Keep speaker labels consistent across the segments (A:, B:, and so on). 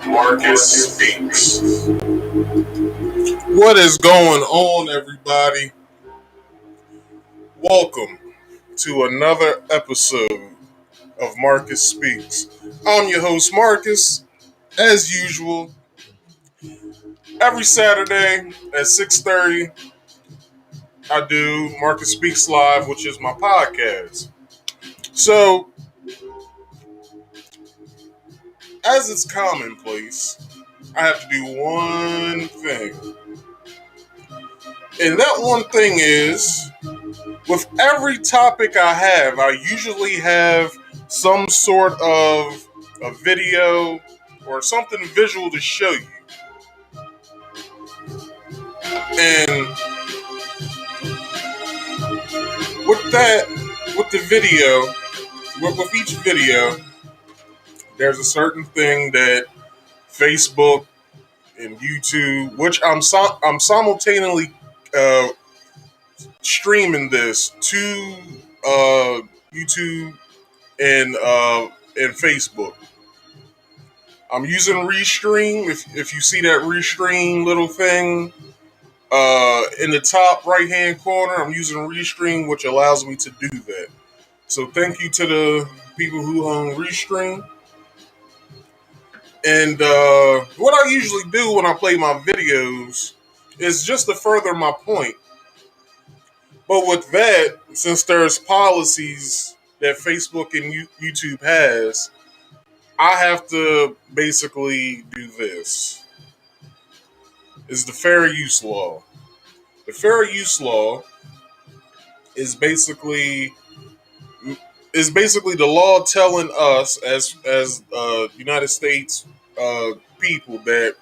A: Marcus Speaks. What is going on, everybody? Welcome to another episode of Marcus Speaks. I'm your host, Marcus. As usual, every Saturday at 6:30, I do Marcus Speaks Live, which is my podcast. So, as it's commonplace, I have to do one thing. And that one thing is, with every topic I usually have some sort of a video or something visual to show you. And with that, with the video, with each video, there's a certain thing that Facebook and YouTube, which I'm simultaneously uh, streaming this to YouTube and Facebook. I'm using Restream. If you see that Restream little thing in the top right hand corner, I'm using Restream, which allows me to do that. So thank you to the people who own Restream. And what I usually do when I play my videos is just to further my point. But with that, since there's policies that Facebook and YouTube has, I have to basically do this. It's the fair use law. The fair use law is basically the law telling us as United States people that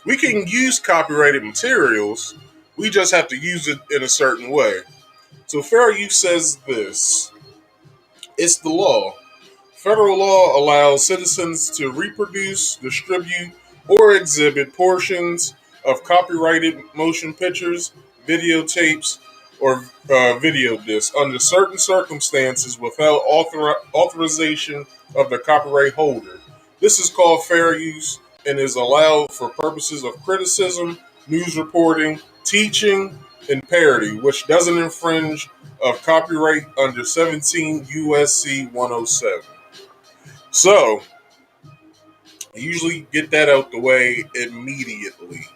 A: we can use copyrighted materials. We just have to use it in a certain way. So fair use says this. It's the law. Federal law allows citizens to reproduce, distribute, or exhibit portions of copyrighted motion pictures, videotapes, or video discs under certain circumstances without authorization of the copyright holder. This is called fair use and is allowed for purposes of criticism, news reporting, teaching, and parody, which doesn't infringe of copyright under 17 USC 107. So, I usually get that out the way immediately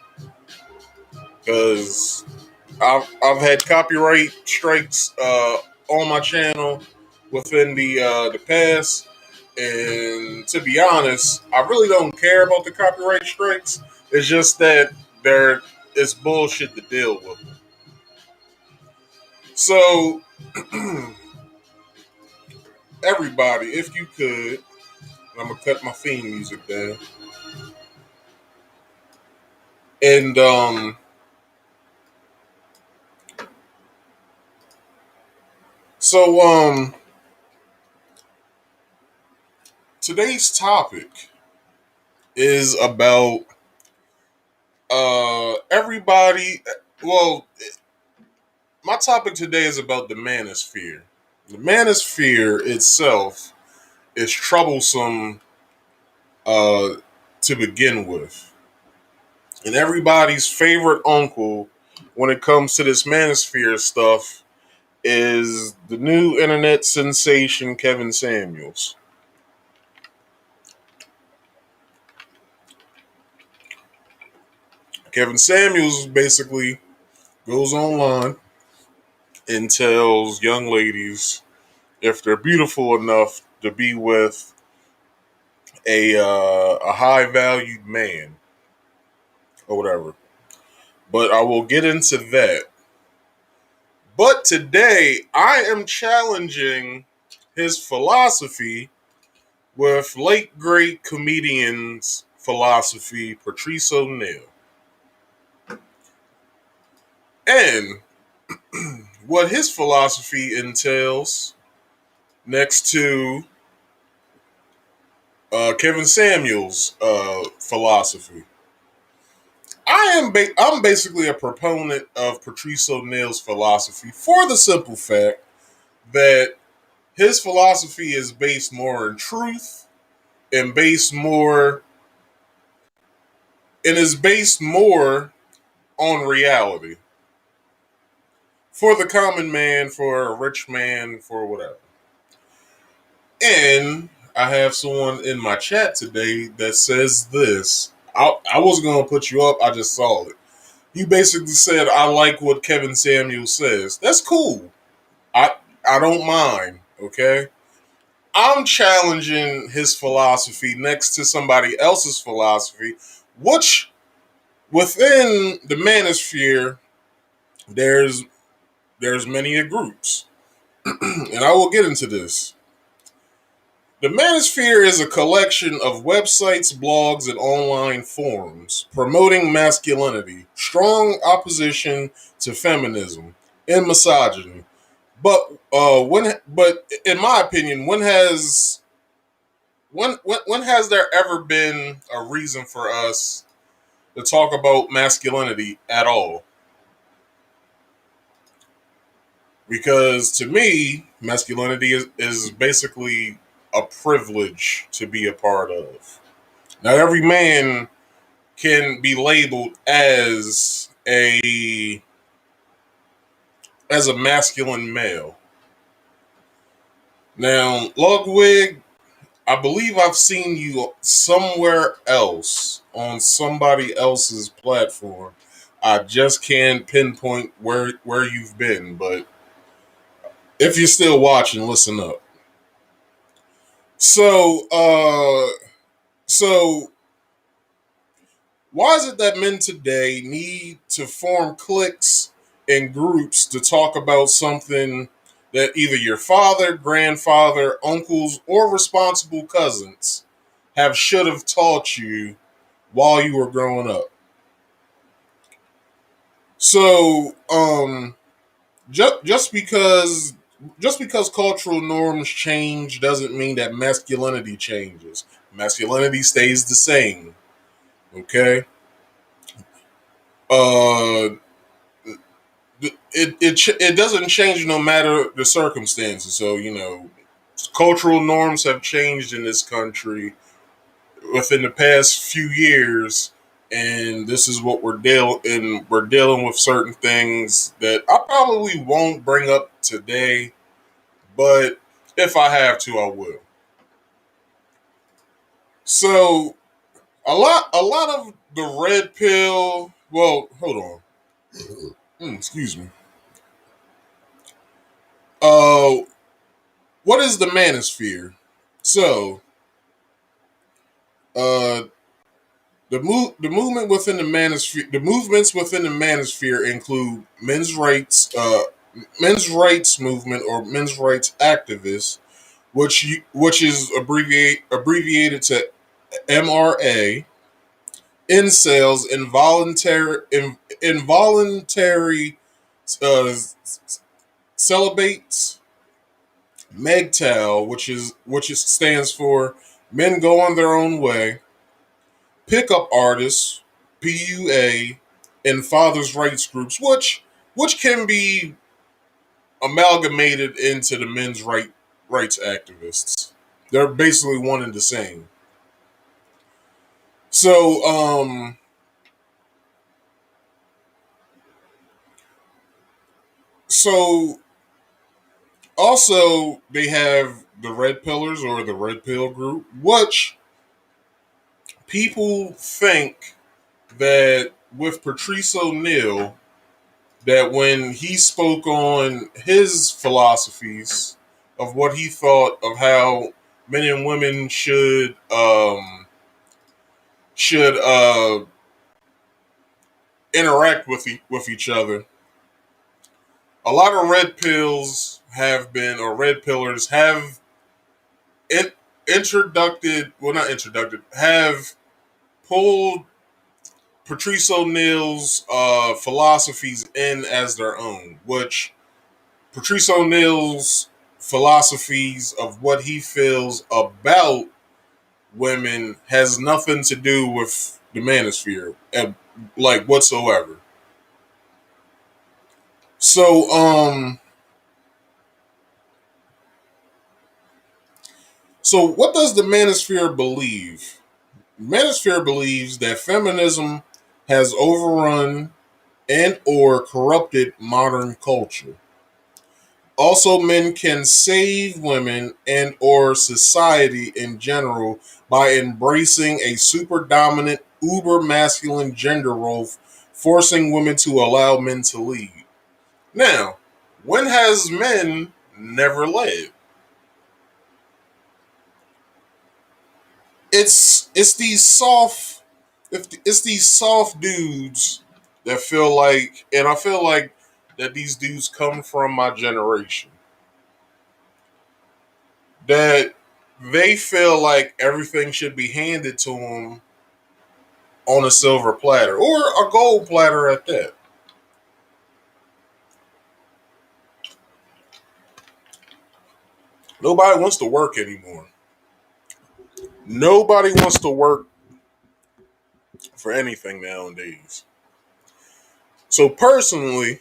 A: because I've had copyright strikes on my channel within the past, and to be honest, I really don't care about the copyright strikes. It's just that it's bullshit to deal with. So, everybody, if you could, I'm gonna cut my theme music down, and so today's topic is about everybody. Well, my topic today is about the manosphere. The manosphere itself is troublesome uh, to begin with, and everybody's favorite uncle when it comes to this manosphere stuff is the new internet sensation Kevin Samuels. Kevin Samuels basically goes online and tells young ladies if they're beautiful enough to be with a high valued man or whatever. But I will get into that. But today I am challenging his philosophy with late great comedian's philosophy, Patrice O'Neill. And what his philosophy entails next to Kevin Samuels' philosophy. I'm basically a proponent of Patrice O'Neill's philosophy for the simple fact that his philosophy is based more in truth and is based more on reality for the common man, for a rich man, for whatever. And I have someone in my chat today that says this. I wasn't going to put you up. I just saw it. You basically said, I like what Kevin Samuels says. That's cool. I I don't mind, okay? I'm challenging his philosophy next to somebody else's philosophy, which within the manosphere, there's many groups. And I will get into this. The Manosphere is a collection of websites, blogs, and online forums promoting masculinity, strong opposition to feminism, and misogyny. But in my opinion, when has there ever been a reason for us to talk about masculinity at all? Because to me, masculinity is basically a privilege to be a part of. Now, every man can be labeled as a masculine male. Now, Ludwig, I believe I've seen you somewhere else on somebody else's platform. I just can't pinpoint where you've been, but if you're still watching, listen up. So, so why is it that men today need to form cliques and groups to talk about something that either your father, grandfather, uncles, or responsible cousins should have taught you while you were growing up? So, just because cultural norms change doesn't mean that masculinity changes. Masculinity stays the same. Okay. Uh, it doesn't change no matter the circumstances. So cultural norms have changed in this country within the past few years, and this is what we're dealing with certain things that I probably won't bring up today, but if I have to, I will. So a lot of the red pill. Well, hold on. Excuse me. Uh, what is the manosphere? So, uh, the movement within the manosphere, the movements within the manosphere include men's rights movement or men's rights activists, which is abbreviated to MRA, incels, involuntary uh, celibates, MGTOW, which stands for Men Go on Their Own Way, pickup artists, PUA, and fathers' rights groups, which can be amalgamated into the rights activists. They're basically one and the same. So, so also they have the red pillars or the red pill group, which people think that with Patrice O'Neill, that when he spoke on his philosophies of what he thought of how men and women should interact with each other. A lot of red pills have been, or red pillars have in, introduced, well, not introduced, have pulled Patrice O'Neill's philosophies in as their own, which Patrice O'Neill's philosophies of what he feels about women has nothing to do with the manosphere, like whatsoever. So, so what does the manosphere believe? Manosphere believes that feminism has overrun and or corrupted modern culture. Also, men can save women and or society in general by embracing a super dominant, uber masculine gender role, forcing women to allow men to lead. Now, when has men never led? It's these soft it's these soft dudes that feel like, and I feel like that these dudes come from my generation, that they feel like everything should be handed to them on a silver platter or a gold platter at that. Nobody wants to work anymore. Nobody wants to work for anything nowadays. So personally,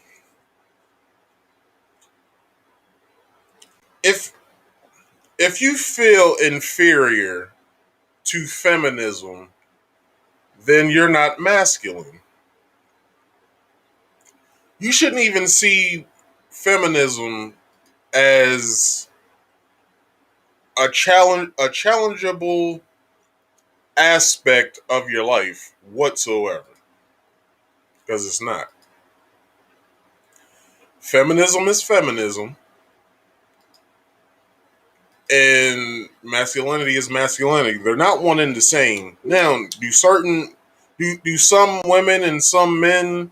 A: if if you feel inferior to feminism, then you're not masculine. You shouldn't even see feminism as a challengeable aspect of your life whatsoever, because it's not. Feminism is feminism, and masculinity is masculinity. They're not one and the same. Now, do some women and some men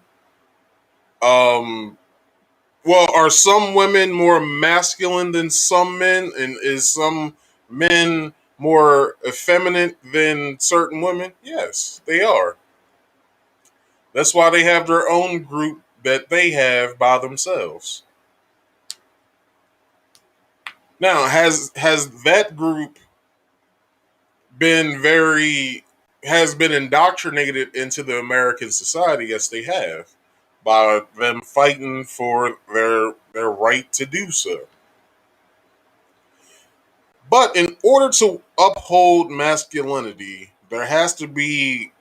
A: well, are some women more masculine than some men, and is some men more effeminate than certain women? Yes, they are. That's why they have their own group that they have by themselves. Now, has that group been very has been indoctrinated into the American society? Yes, they have, by them fighting for their right to do so. But in order to uphold masculinity, there has to be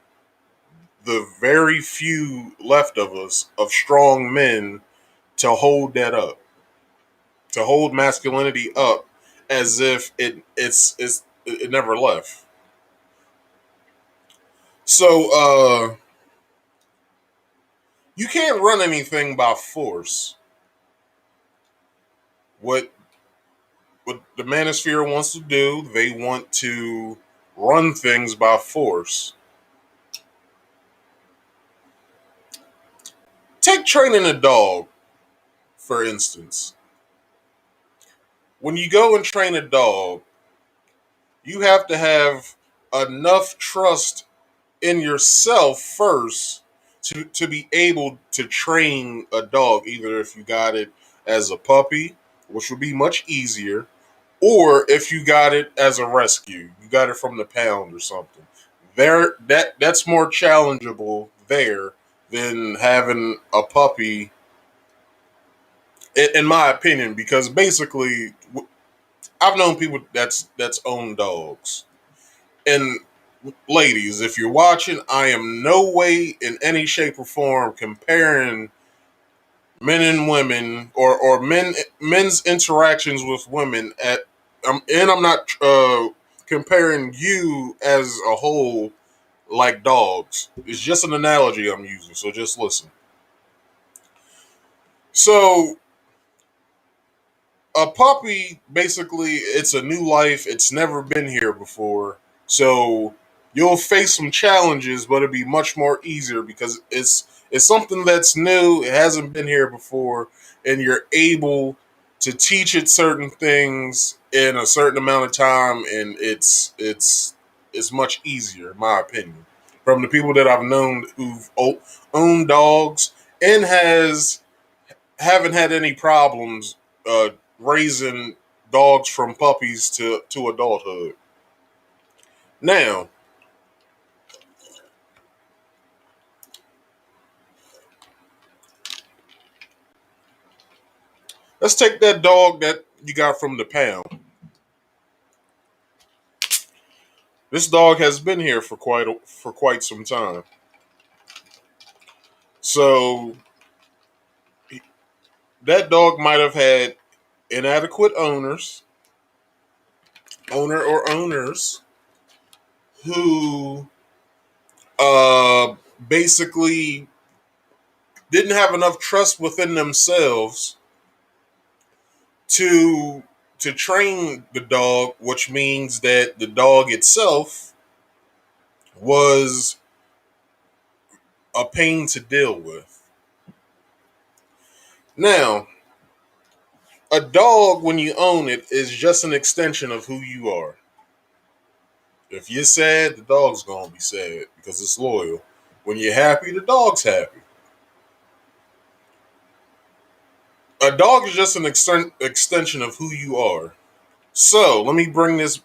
A: the very few left of us of strong men to hold that up, to hold masculinity up as if it never left. So you can't run anything by force. What the Manosphere wants to do, they want to run things by force. Take training a dog, for instance. When you go and train a dog, you have to have enough trust in yourself first to be able to train a dog, either if you got it as a puppy, which would be much easier, or if you got it as a rescue, you got it from the pound or something. That's more challengeable there than having a puppy, in my opinion, because basically I've known people that's owned dogs. And ladies, if you're watching, I am no way in any shape or form comparing men and women or men's interactions with women and I'm not comparing you as a whole like dogs. It's just an analogy I'm using, so just listen. So a puppy, basically, it's a new life. It's never been here before. So you'll face some challenges, but it'll be much more easier because it's something that's new. It hasn't been here before, and you're able to teach it certain things in a certain amount of time, and it's much easier, in my opinion. From the people that I've known who've owned dogs and has haven't had any problems uh, raising dogs from puppies to adulthood. Now, let's take that dog that you got from the pound. This dog has been here for quite some time. So that dog might have had inadequate owner or owners who uh basically didn't have enough trust within themselves to to train the dog, which means that the dog itself was a pain to deal with. Now, a dog, when you own it, is just an extension of who you are. If you're sad, the dog's gonna be sad because it's loyal. When you're happy, the dog's happy. A dog is just an extension of who you are. So, let me bring this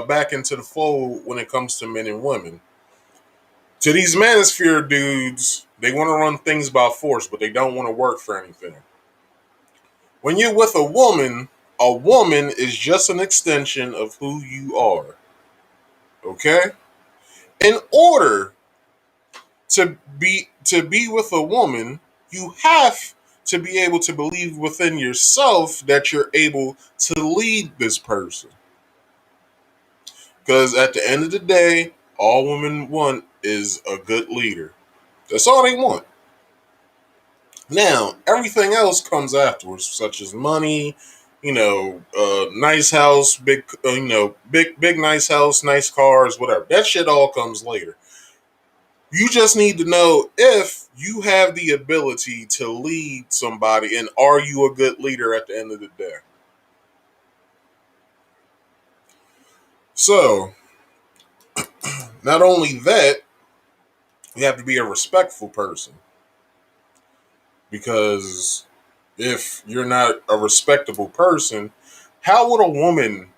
A: back into the fold when it comes to men and women. To these manosphere dudes, they want to run things by force, but they don't want to work for anything. When you're with a woman is just an extension of who you are. Okay? In order to be with a woman, you have to be able to believe within yourself that you're able to lead this person. Because at the end of the day, all women want is a good leader. That's all they want. Now, everything else comes afterwards, such as money, nice house, big nice house, nice cars, whatever. That shit all comes later. You just need to know if you have the ability to lead somebody and are you a good leader at the end of the day. So, not only that, you have to be a respectful person because if you're not a respectable person, how would a woman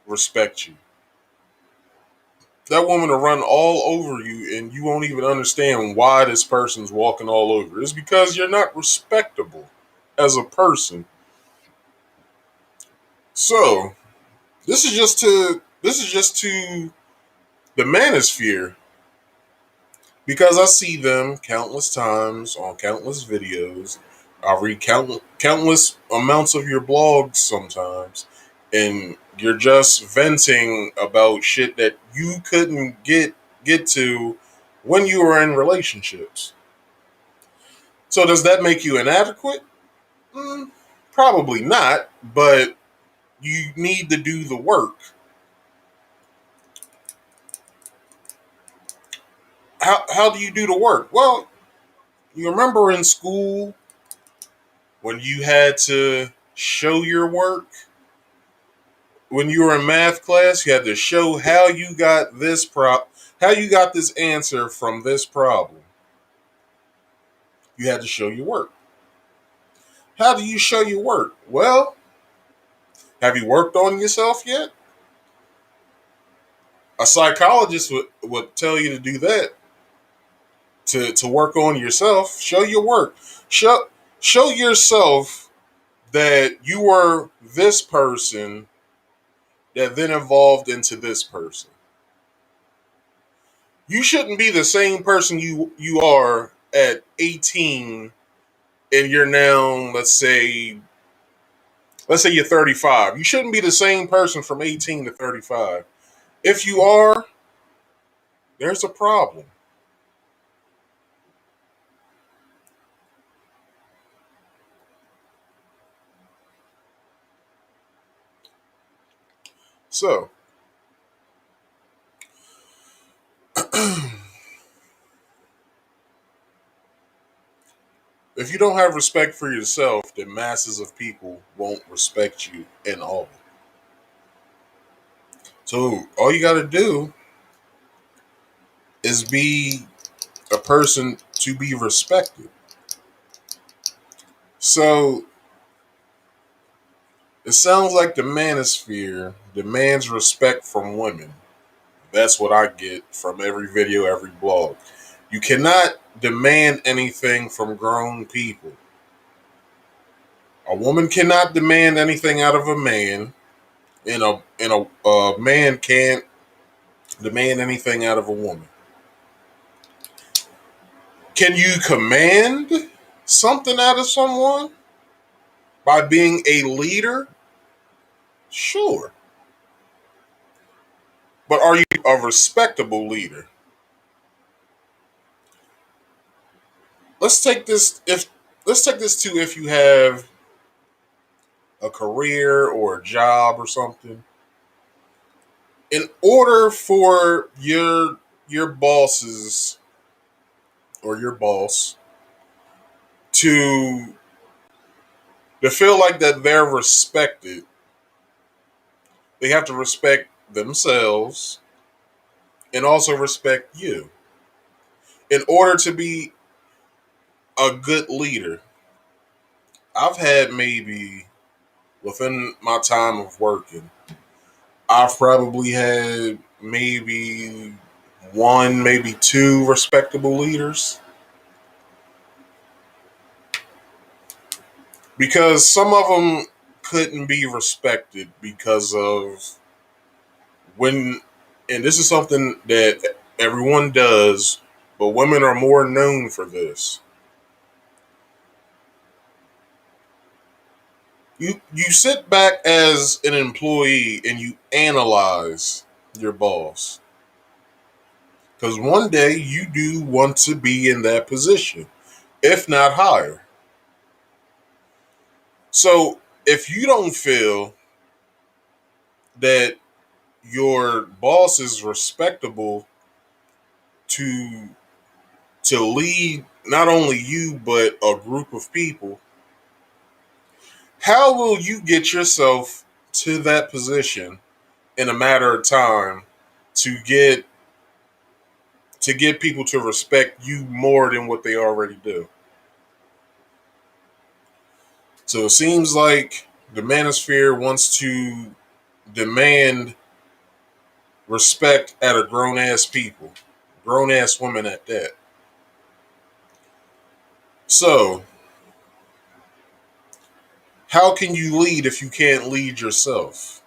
A: respect you? That woman will run all over you and you won't even understand why this person's walking all over. It's because you're not respectable as a person. So this is just to the manosphere because I see them countless times on countless videos. I read countless amounts of your blogs sometimes, and you're just venting about shit that you couldn't get to when you were in relationships. So does that make you inadequate? Mm, probably not, but you need to do the work. How do you do the work? Well, you remember in school when you had to show your work? When you were in math class, you had to show how you got how you got this answer from this problem. You had to show your work. How do you show your work? Well, have you worked on yourself yet? A psychologist would tell you to do that, to work on yourself. Show your work. Show yourself that you were this person that then evolved into this person. You shouldn't be the same person you are at 18 and you're now, let's say you're 35. You shouldn't be the same person from 18 to 35. If you are, there's a problem. So, if you don't have respect for yourself, then masses of people won't respect you in all. So, all you got to do is be a person to be respected. So, it sounds like the manosphere demands respect from women. That's what I get from every video, every blog. You cannot demand anything from grown people. A woman cannot demand anything out of a man, and a man can't demand anything out of a woman. Can you command something out of someone by being a leader? Sure. But are you a respectable leader? Let's take this if let's take this to if you have a career or a job or something. In order for your bosses or your boss to feel like that they're respected, they have to respect themselves and also respect you. In order to be a good leader, I've had maybe within my time of working, I've probably had maybe one, maybe two respectable leaders because some of them couldn't be respected because of when, and this is something that everyone does, but women are more known for this. You sit back as an employee and you analyze your boss because one day you do want to be in that position, if not higher. So if you don't feel that your boss is respectable to lead not only you but a group of people, how will you get yourself to that position in a matter of time to get people to respect you more than what they already do? So it seems like the manosphere wants to demand respect at a grown ass people, grown ass women at that. So, how can you lead if you can't lead yourself?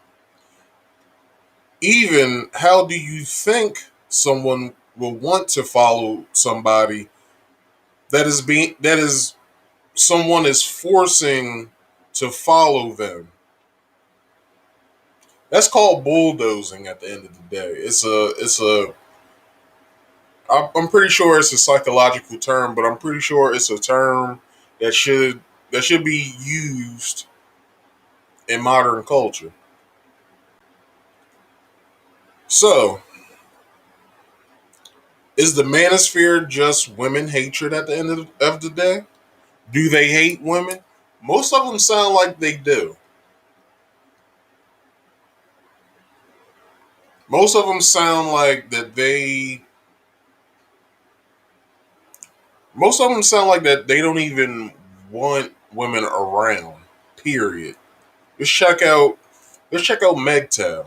A: Even how do you think someone will want to follow somebody that is someone is forcing to follow them. That's called bulldozing at the end of the day. I'm pretty sure it's a psychological term, but I'm pretty sure it's a term that should that should be used in modern culture. So, is the manosphere just women hatred at the end of the day? Do they hate women? Most of them sound like they do. Most of them sound like that they. Most of them sound like that they don't even want women around. Period. Let's check out. Let's check out MGTOW.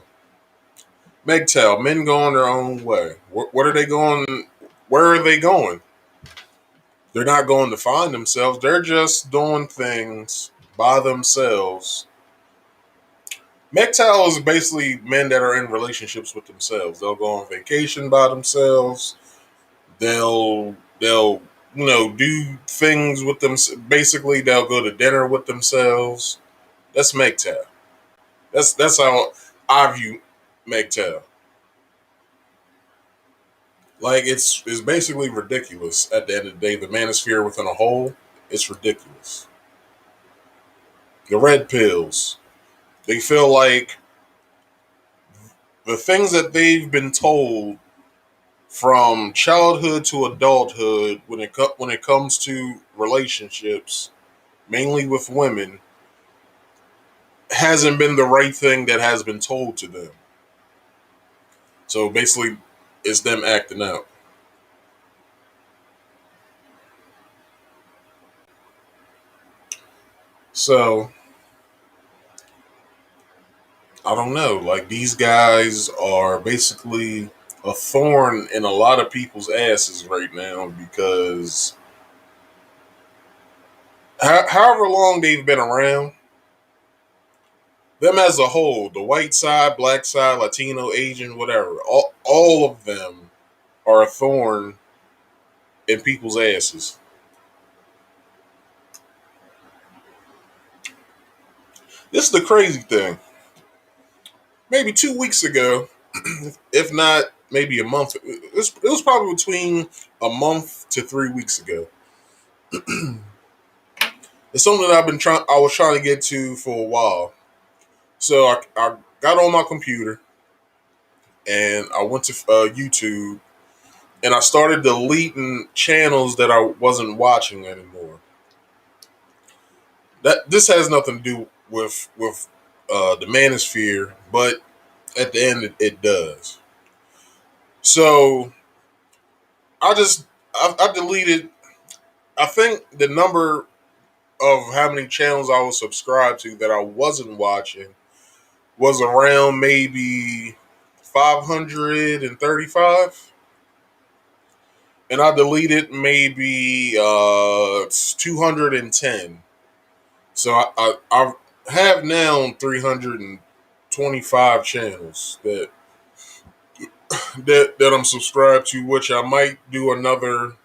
A: MGTOW. Men going their own way. What are they going? Where are they going? They're not going to find themselves. They're just doing things by themselves. MGTOW is basically men that are in relationships with themselves. They'll go on vacation by themselves. They'll do things with them. Basically, they'll go to dinner with themselves. That's MGTOW. That's how I view MGTOW. Like it's basically ridiculous. At the end of the day, the manosphere within a whole, it's ridiculous. The red pills. They feel like the things that they've been told from childhood to adulthood when it comes to relationships, mainly with women, hasn't been the right thing that has been told to them. So basically, it's them acting out. So I don't know. Like these guys are basically a thorn in a lot of people's asses right now because however long they've been around, them as a whole, the white side, black side, Latino, Asian, whatever, all of them are a thorn in people's asses. This is the crazy thing. Maybe 2 weeks ago, if not maybe a month, it was probably between a month to 3 weeks ago. It's something that I was trying to get to for a while. So I got on my computer and I went to YouTube and I started deleting channels that I wasn't watching anymore. That this has nothing to do with the manosphere, but at the end it does. So I deleted. I think the number of how many channels I was subscribed to that I wasn't watching was around maybe 535, and I deleted maybe 210. So I have now 325 channels that I'm subscribed to, which I might do another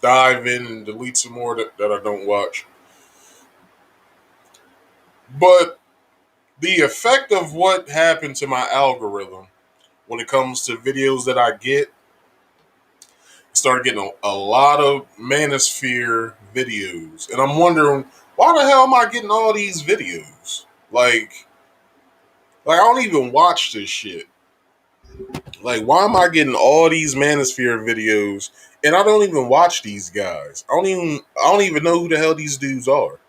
A: dive in and delete some more that I don't watch. But the effect of what happened to my algorithm when it comes to videos that I get, started getting a lot of Manosphere videos. And I'm wondering, why the hell am I getting all these videos? Like I don't even watch this shit. Like, why am I getting all these Manosphere videos and I don't even watch these guys? I don't even know who the hell these dudes are.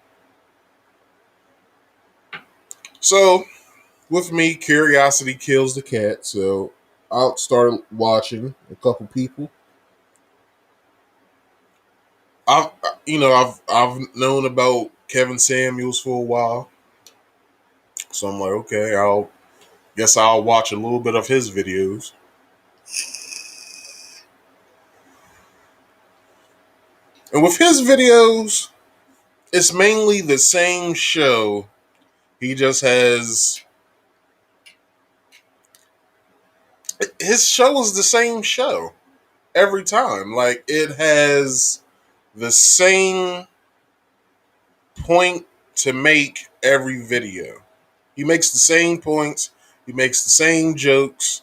A: So with me, curiosity kills the cat. So I started watching a couple people. I've known about Kevin Samuels for a while, so I'm like, okay, I'll watch a little bit of his videos. And with his videos, it's mainly the same show. He just has his show is the same show. every time. Like it has the same point to make every video. He makes the same points. He makes the same jokes.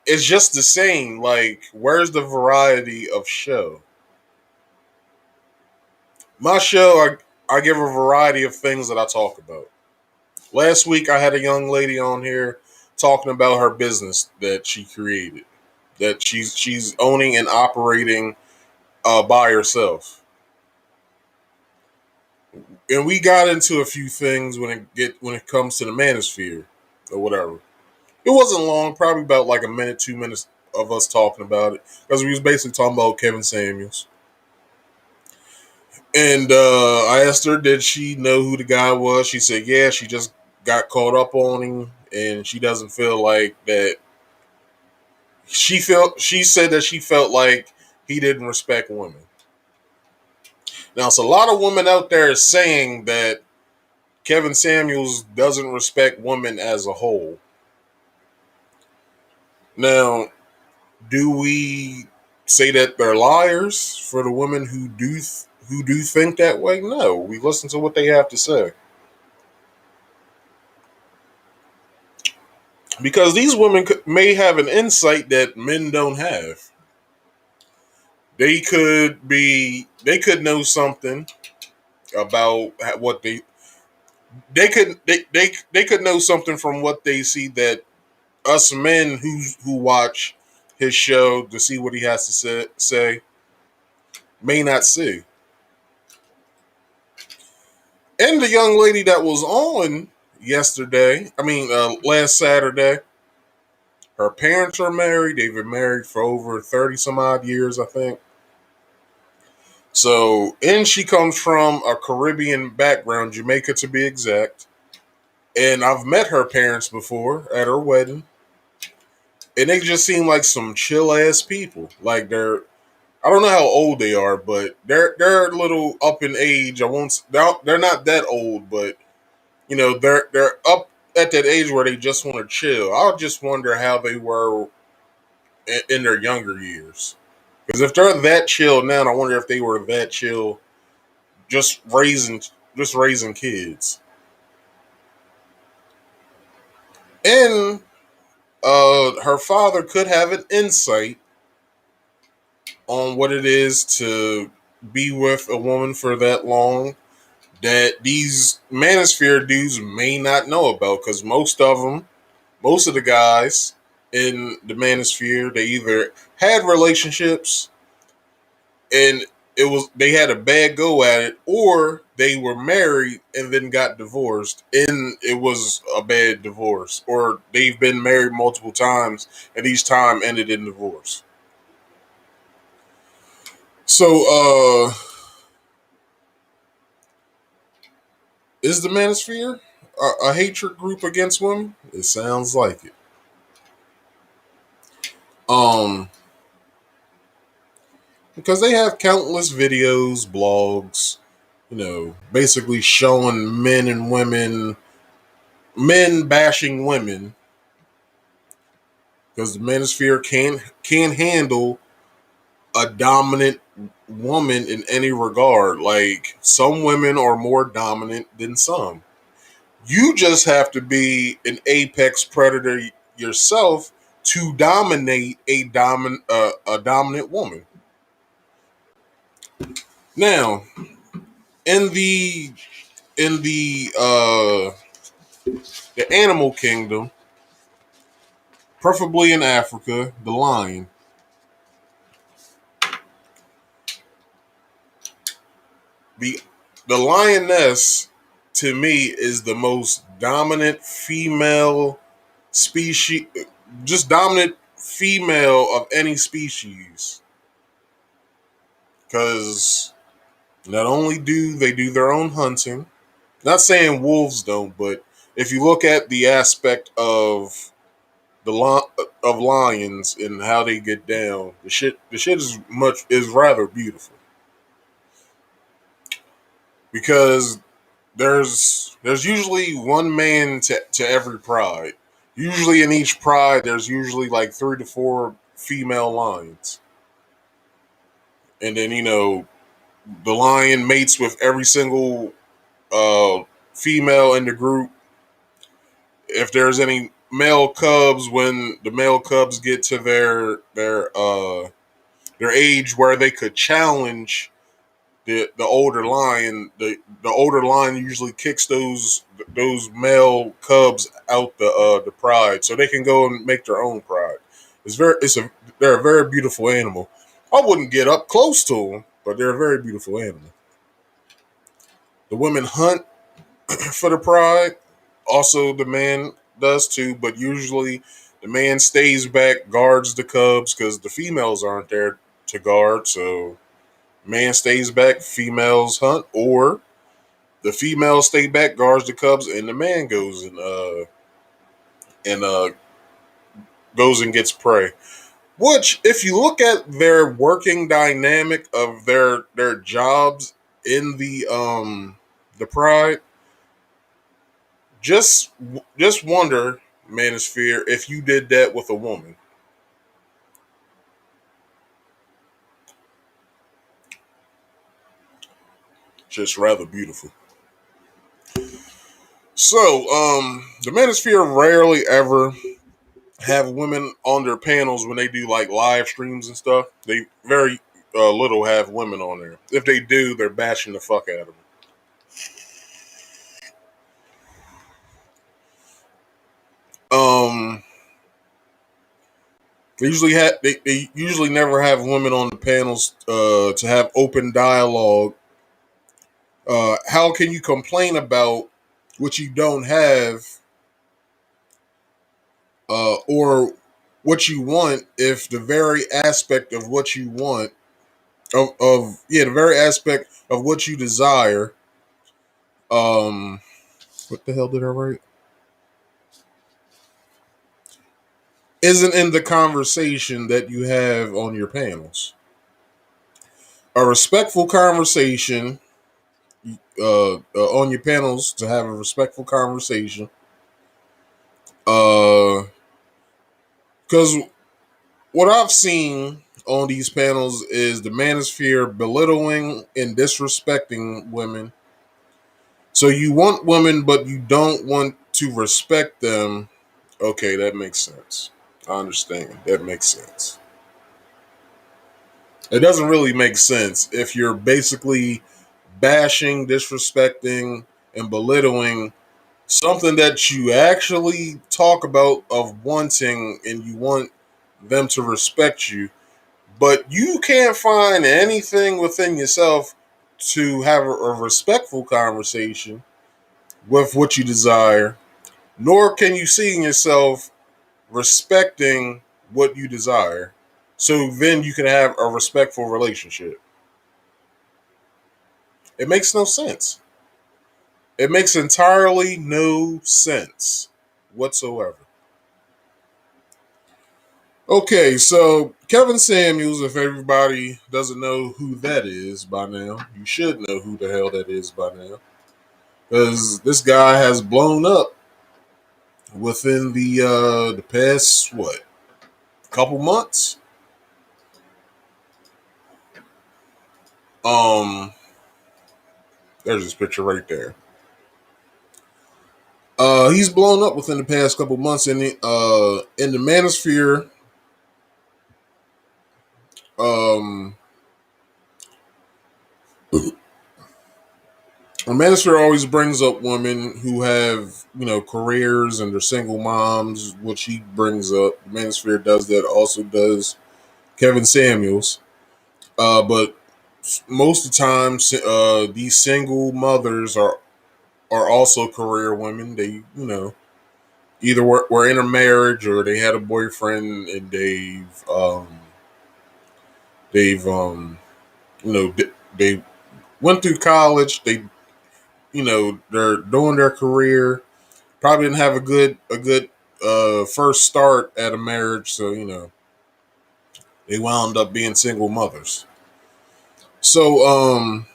A: It's just the same. Like, where's the variety of show? My show, I give a variety of things that I talk about. Last week, I had a young lady on here talking about her business that she created, that she's owning and operating by herself. And we got into a few things when it comes to the manosphere or whatever. It wasn't long, probably about like a minute, 2 minutes of us talking about it because we was basically talking about Kevin Samuels. And I asked her, did she know who the guy was? She said, yeah, she just got caught up on him, and she doesn't feel like that. She said that she felt like he didn't respect women. Now, it's a lot of women out there saying that Kevin Samuels doesn't respect women as a whole. Now, do we say that they're liars for the women who do think that way? No, we listen to what they have to say because these women may have an insight that men don't have. They could know something about what they could know something from what they see that us men who watch his show to see what he has to say may not see. And the young lady that was on last Saturday, her parents are married. They've been married for over 30 some odd years, I think. So, and she comes from a Caribbean background, Jamaica to be exact. And I've met her parents before at her wedding. And they just seem like some chill ass people. Like I don't know how old they are, but they're a little up in age. They're not that old, but they're up at that age where they just want to chill. I'll just wonder how they were in their younger years. Because if they're that chill now, I wonder if they were that chill just raising kids. And her father could have an insight on what it is to be with a woman for that long that these manosphere dudes may not know about because most of the guys in the manosphere, they either had relationships and they had a bad go at it, or they were married and then got divorced and it was a bad divorce, or they've been married multiple times and each time ended in divorce. So is the manosphere a hatred group against women? It sounds like it. Um, because they have countless videos, blogs, basically showing men bashing women, because the manosphere can't handle a dominant woman in any regard. Like some women are more dominant than some. You just have to be an apex predator yourself to dominate a dominant woman. Now, in the animal kingdom, preferably in Africa, the lion. The the lioness to me is the most dominant female species, just dominant female of any species. Because not only do they do their own hunting, not saying wolves don't, but if you look at the aspect of of lions and how they get down, the shit is rather beautiful because there's usually one man to every pride. Usually in each pride, there's usually like 3 to 4 female lions. and then the lion mates with every single uh, female in the group. If there's any male cubs, when the male cubs get to their age where they could challenge the older lion, the older lion usually kicks those male cubs out the pride, so they can go and make their own pride. They're a very beautiful animal. I wouldn't get up close to them, but they're a very beautiful animal. The women hunt for the pride. Also, the man does too, but usually the man stays back, guards the cubs because the females aren't there to guard. So, man stays back, females hunt, or the female stay back, guards the cubs, and the man and goes and gets prey. Which, if you look at their working dynamic of their jobs in the pride, just wonder, Manosphere, if you did that with a woman. Just rather beautiful. So, the Manosphere rarely ever have women on their panels when they do like live streams and stuff. They very little have women on there. If they do, they're bashing the fuck out of them. Um, they usually never have women on the panels to have open dialogue. How can you complain about what you don't have or what you want if the very aspect of what you want the very aspect of what you desire what the hell did I write isn't in the conversation that you have on your panels. A respectful conversation on your panels, to have a respectful conversation because what I've seen on these panels is the manosphere belittling and disrespecting women. So you want women, but you don't want to respect them. Okay, that makes sense. I understand. That makes sense. It doesn't really make sense if you're basically bashing, disrespecting, and belittling something that you actually talk about of wanting and you want them to respect you, but you can't find anything within yourself to have a respectful conversation with what you desire, nor can you see in yourself respecting what you desire. So then you can have a respectful relationship. It makes no sense. It makes entirely no sense whatsoever. Okay, so Kevin Samuels, if everybody doesn't know who that is by now, you should know who the hell that is by now. Because this guy has blown up within the past couple months. Um there's this picture right there. He's blown up within the past couple months in the manosphere. Um The Manosphere always brings up women who have, careers and they're single moms, which he brings up. The Manosphere does that, also does Kevin Samuels. But most of the time, these single mothers are also career women. They, either were in a marriage or they had a boyfriend and they've they went through college. They're doing their career. Probably didn't have a good first start at a marriage, so they wound up being single mothers. So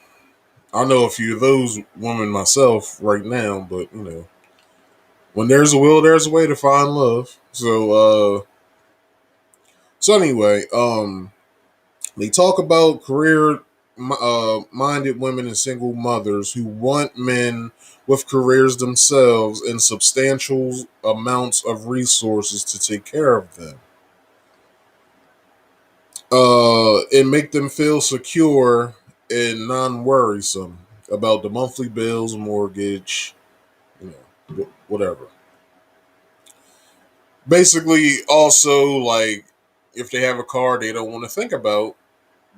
A: I know a few of those women myself right now, but when there's a will, there's a way to find love. So anyway, They talk about career minded women and single mothers who want men with careers themselves and substantial amounts of resources to take care of them. And make them feel secure and non-worrisome about the monthly bills, mortgage, whatever. Basically, also like if they have a car, they don't want to think about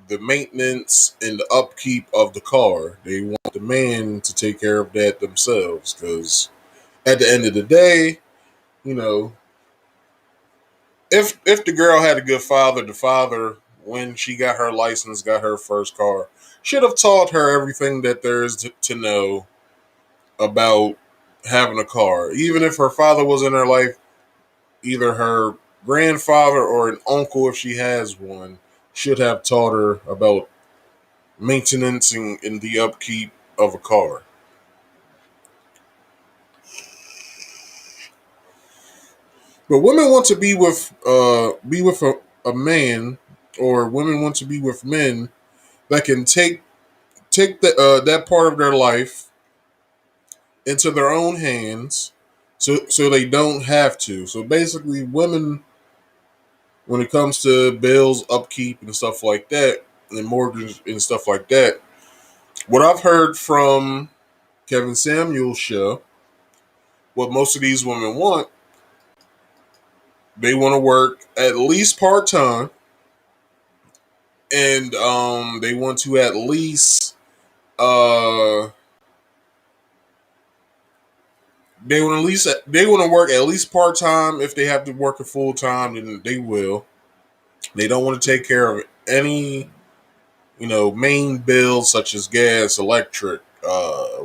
A: the maintenance and the upkeep of the car. They want the man to take care of that themselves because at the end of the day, you know, if the girl had a good father, the father when she got her license, got her first car, should have taught her everything that there is to know about having a car. Even if her father was in her life, either her grandfather or an uncle, if she has one, should have taught her about maintenance and the upkeep of a car. But women want to be with a man, or women want to be with men that can take that part of their life into their own hands, so they don't have to. So basically, women, when it comes to bills, upkeep, and stuff like that, and mortgage and stuff like that, what I've heard from Kevin Samuel's show, what most of these women want, they want to work at least part time, and they want to at least uh, they want to work at least part time. If they have to work a full time, then they will. They don't want to take care of any main bills such as gas, electric,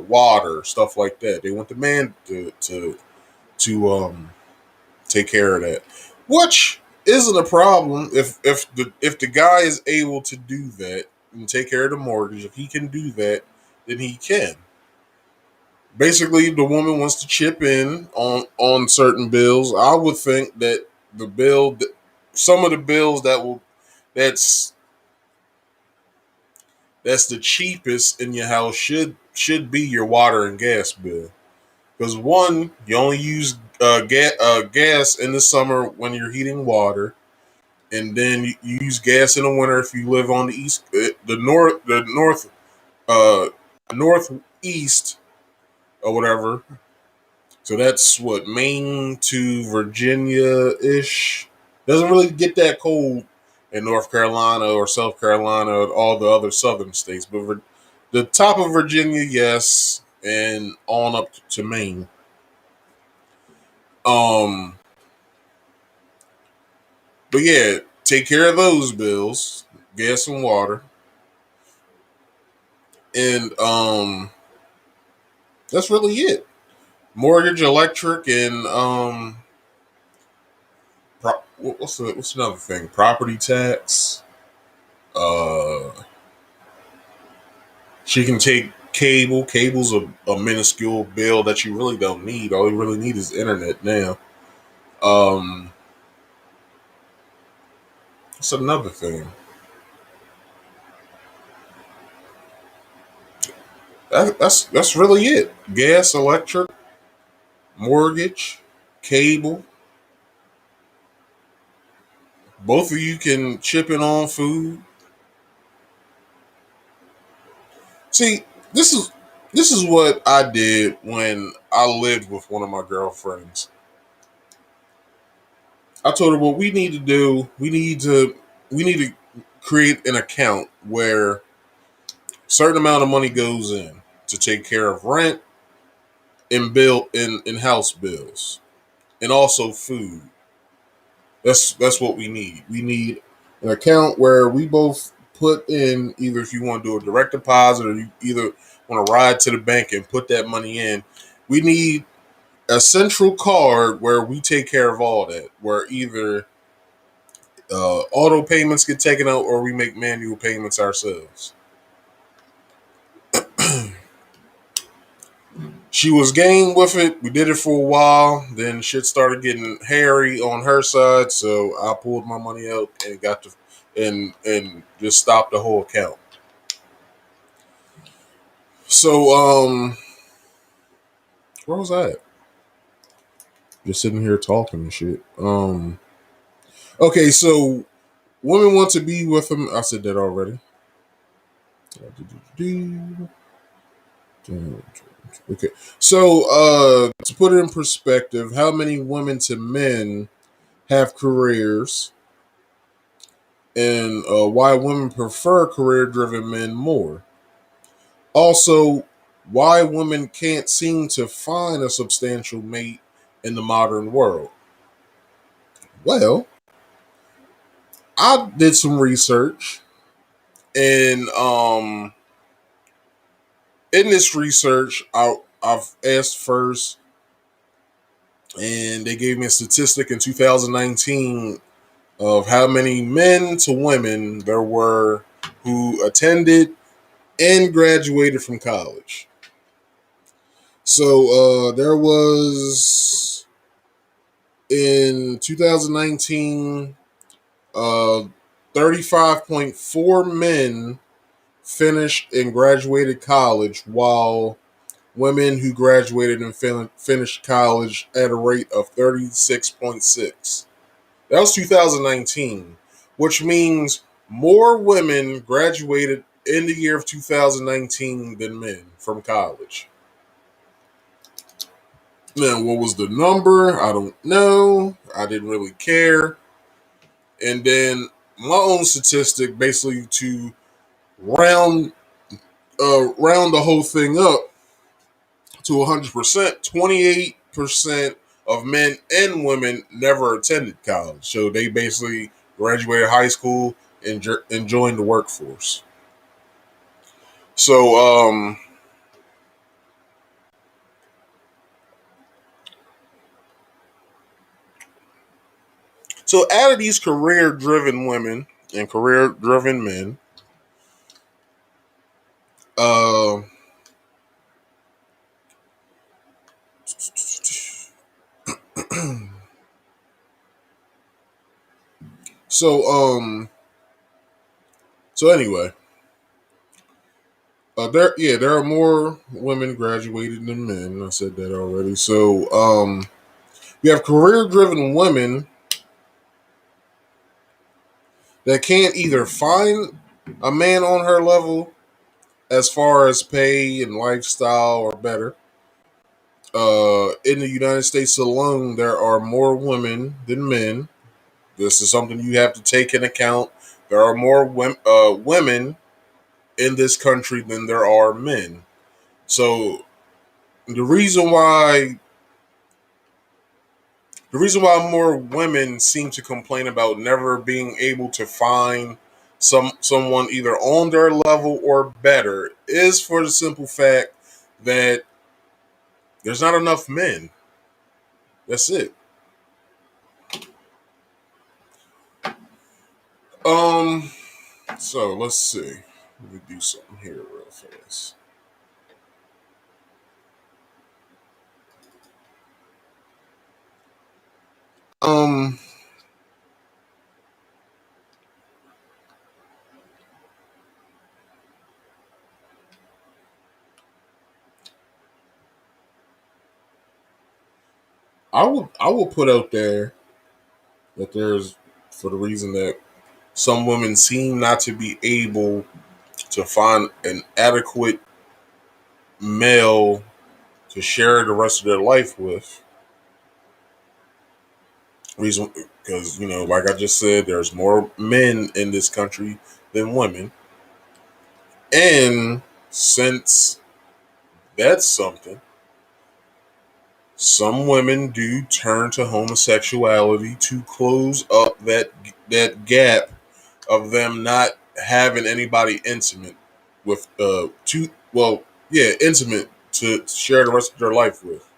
A: water, stuff like that. They want the man to take care of that, which isn't a problem if the guy is able to do that and take care of the mortgage. If he can do that, then he can. Basically, the woman wants to chip in on certain bills. I would think that the bill, some of the bills that's that's the cheapest in your house should be your water and gas bill. Because one, you only use gas in the summer when you're heating water, and then you use gas in the winter if you live on the east, uh, northeast or whatever. So that's what, Maine to Virginia ish. Doesn't really get that cold in North Carolina or South Carolina or all the other southern states, but the top of Virginia, yes, and on up to Maine. Um, but yeah, take care of those bills, gas and water, and that's really it. Mortgage, electric, and what's another thing? Property tax. Uh, she can take cable. Cable's a minuscule bill that you really don't need. All you really need is internet now. Um, what's another thing? That's really it. Gas, electric, mortgage, cable. Both of you can chip in on food. See, this is what I did when I lived with one of my girlfriends. I told her what we need to do. We need to create an account where a certain amount of money goes in to take care of rent and bill in house bills and also food. That's what we need. We need an account where we both put in, either if you want to do a direct deposit or you either want to ride to the bank and put that money in. We need a central card where we take care of all that. Where either auto payments get taken out or we make manual payments ourselves. She was game with it. We did it for a while. Then shit started getting hairy on her side, so I pulled my money out and and just stop the whole account. So where was I at? Just sitting here talking and shit. Okay, so women want to be with him. I said that already. Okay, so to put it in perspective, how many women to men have careers, and why women prefer career-driven men more? Also, why women can't seem to find a substantial mate in the modern world. Well, I did some research, and in this research, I've asked first, and they gave me a statistic in 2019 of how many men to women there were who attended and graduated from college. So there was in 2019, uh, 35.4 men finished and graduated college, while women who graduated and finished college at a rate of 36.6. That was 2019, which means more women graduated in the year of 2019 than men from college. Now, what was the number? I don't know. I didn't really care. And then my own statistic, basically to round round the whole thing up to 100%, 28% of men and women never attended college. So they basically graduated high school and joined the workforce. So, so out of these career-driven women and career-driven men, uh, so so anyway, there are more women graduated than men. I said that already. So you have career-driven women that can't either find a man on her level as far as pay and lifestyle or better. In the United States alone, there are more women than men. This is something you have to take in account. There are more women in this country than there are men. So the reason why more women seem to complain about never being able to find someone either on their level or better is for the simple fact that there's not enough men. That's it. Um. So let's see. Let me do something here real fast. Um. I will put out there that there's, for the reason that some women seem not to be able to find an adequate male to share the rest of their life with. Reason because, like I just said, there's more men in this country than women, and since that's something, some women do turn to homosexuality to close up that gap of them not having anybody intimate with intimate to share the rest of their life with.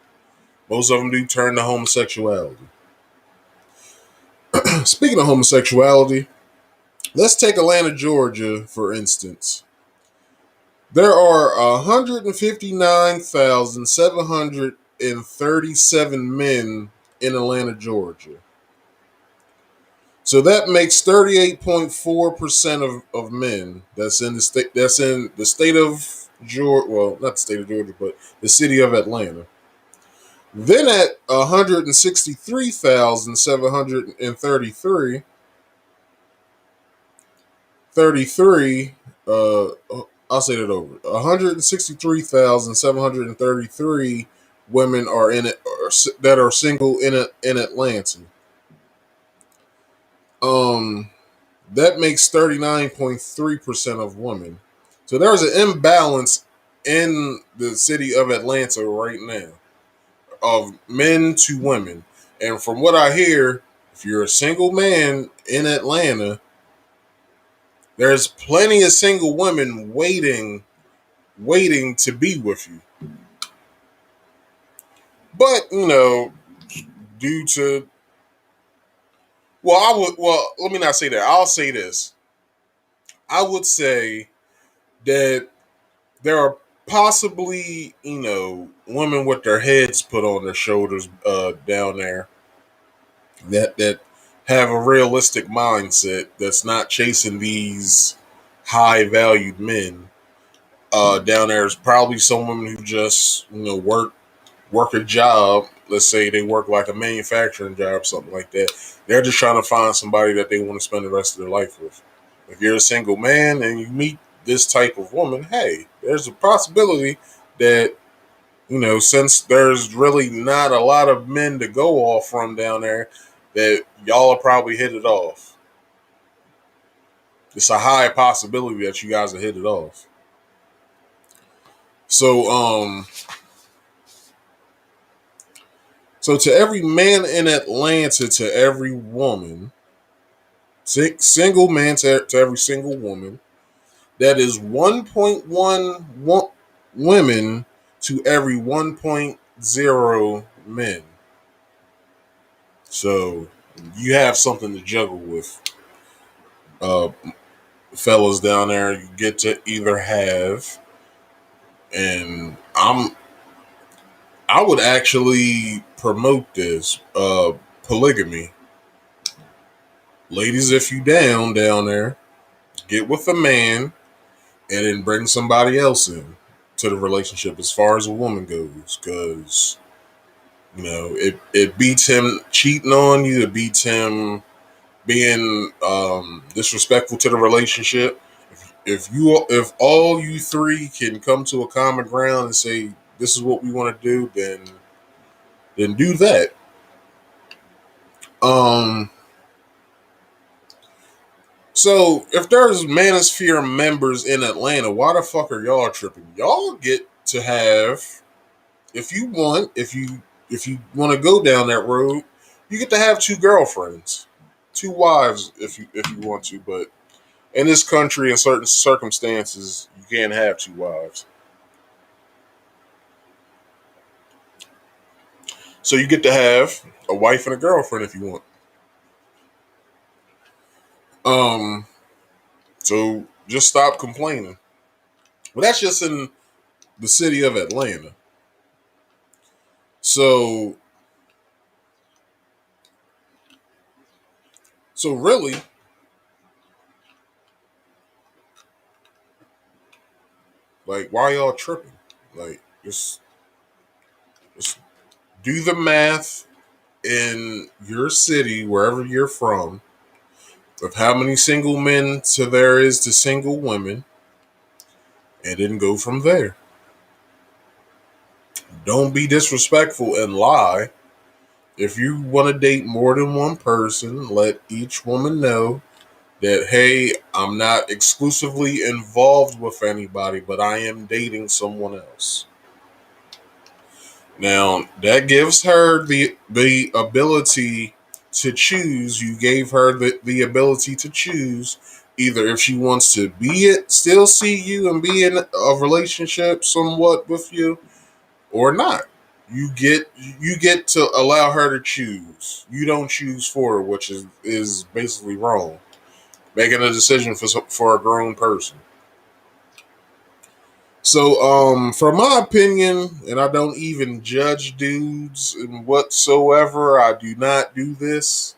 A: Most of them do turn to homosexuality. Speaking of homosexuality, let's take Atlanta, Georgia, for instance. There are 159,737 men in Atlanta, Georgia. So that makes 38.4% of men that's in the state of Georgia, well, not the state of Georgia, but the city of Atlanta. Then at 163,733, 33, I'll say that over. 163,733 women are in it that are single in Atlanta. Um, that makes 39.3% of women. So there's an imbalance in the city of Atlanta right now of men to women. And from what I hear, if you're a single man in Atlanta, there's plenty of single women waiting to be with you. But, due to let me not say that. I'll say this. I would say that there are possibly, women with their heads put on their shoulders down there that have a realistic mindset that's not chasing these high valued men. Down there is probably some women who just, work a job. Let's say they work like a manufacturing job, something like that. They're just trying to find somebody that they want to spend the rest of their life with. If you're a single man and you meet this type of woman, hey, there's a possibility that, since there's really not a lot of men to go off from down there, that y'all will probably hit it off. It's a high possibility that you guys will hit it off. So, so to every man in Atlanta, to every woman, single man to every single woman, that is 1.1 women to every 1.0 men. So you have something to juggle with, uh, fellas down there. You get to either have, and I would actually promote this polygamy. Ladies, if you down there, get with a man and then bring somebody else in to the relationship as far as a woman goes, because it beats him cheating on you. It beats him being disrespectful to the relationship. If all you three can come to a common ground and say this is what we want to do, then do that. Um, so if there's Manosphere members in Atlanta, why the fuck are y'all tripping? Y'all get to have, if you want to go down that road, you get to have two girlfriends, two wives if you want to. But in this country, in certain circumstances, you can't have two wives. So you get to have a wife and a girlfriend if you want. Um, so just stop complaining. But that's just in the city of Atlanta. So really, like, why y'all tripping? Like, just do the math in your city, wherever you're from, of how many single men to there is to single women, and then go from there. Don't be disrespectful and lie. If you want to date more than one person, let each woman know that, hey, I'm not exclusively involved with anybody, but I am dating someone else. Now, that gives her the ability to choose. You gave her the ability to choose either if she wants to still see you and be in a relationship somewhat with you, or not. You get to allow her to choose. You don't choose for her, which is basically wrong. Making a decision for a grown person. So, from my opinion, and I don't even judge dudes and whatsoever, I do not do this.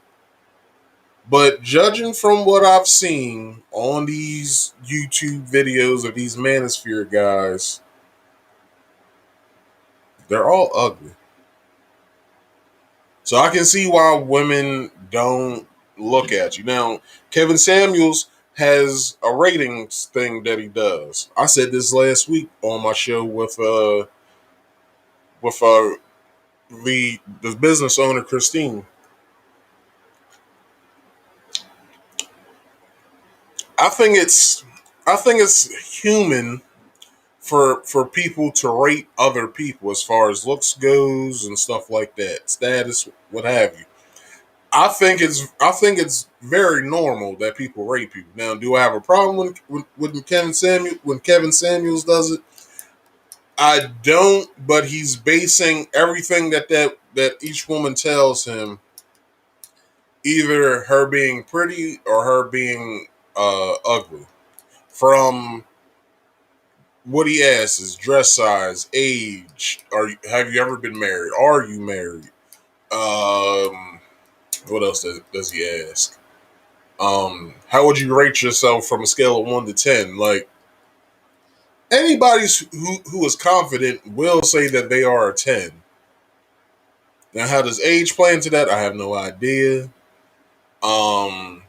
A: But judging from what I've seen on these YouTube videos of these Manosphere guys, they're all ugly. So I can see why women don't look at you. Now, Kevin Samuels has a ratings thing that he does. I said this last week on my show with the business owner Christine. I think it's I think it's human for people to rate other people as far as looks goes and stuff like that, status, what have you. I think it's very normal that people rate people. Now, do I have a problem when Kevin Samuels does it? I don't, but he's basing everything that each woman tells him, either her being pretty or her being ugly, from what he asks is dress size, age, have you ever been married? Are you married? Um, what else does he ask? How would you rate yourself from a scale of 1 to 10? Like, anybody who is confident will say that they are a 10. Now, how does age play into that? I have no idea. Um,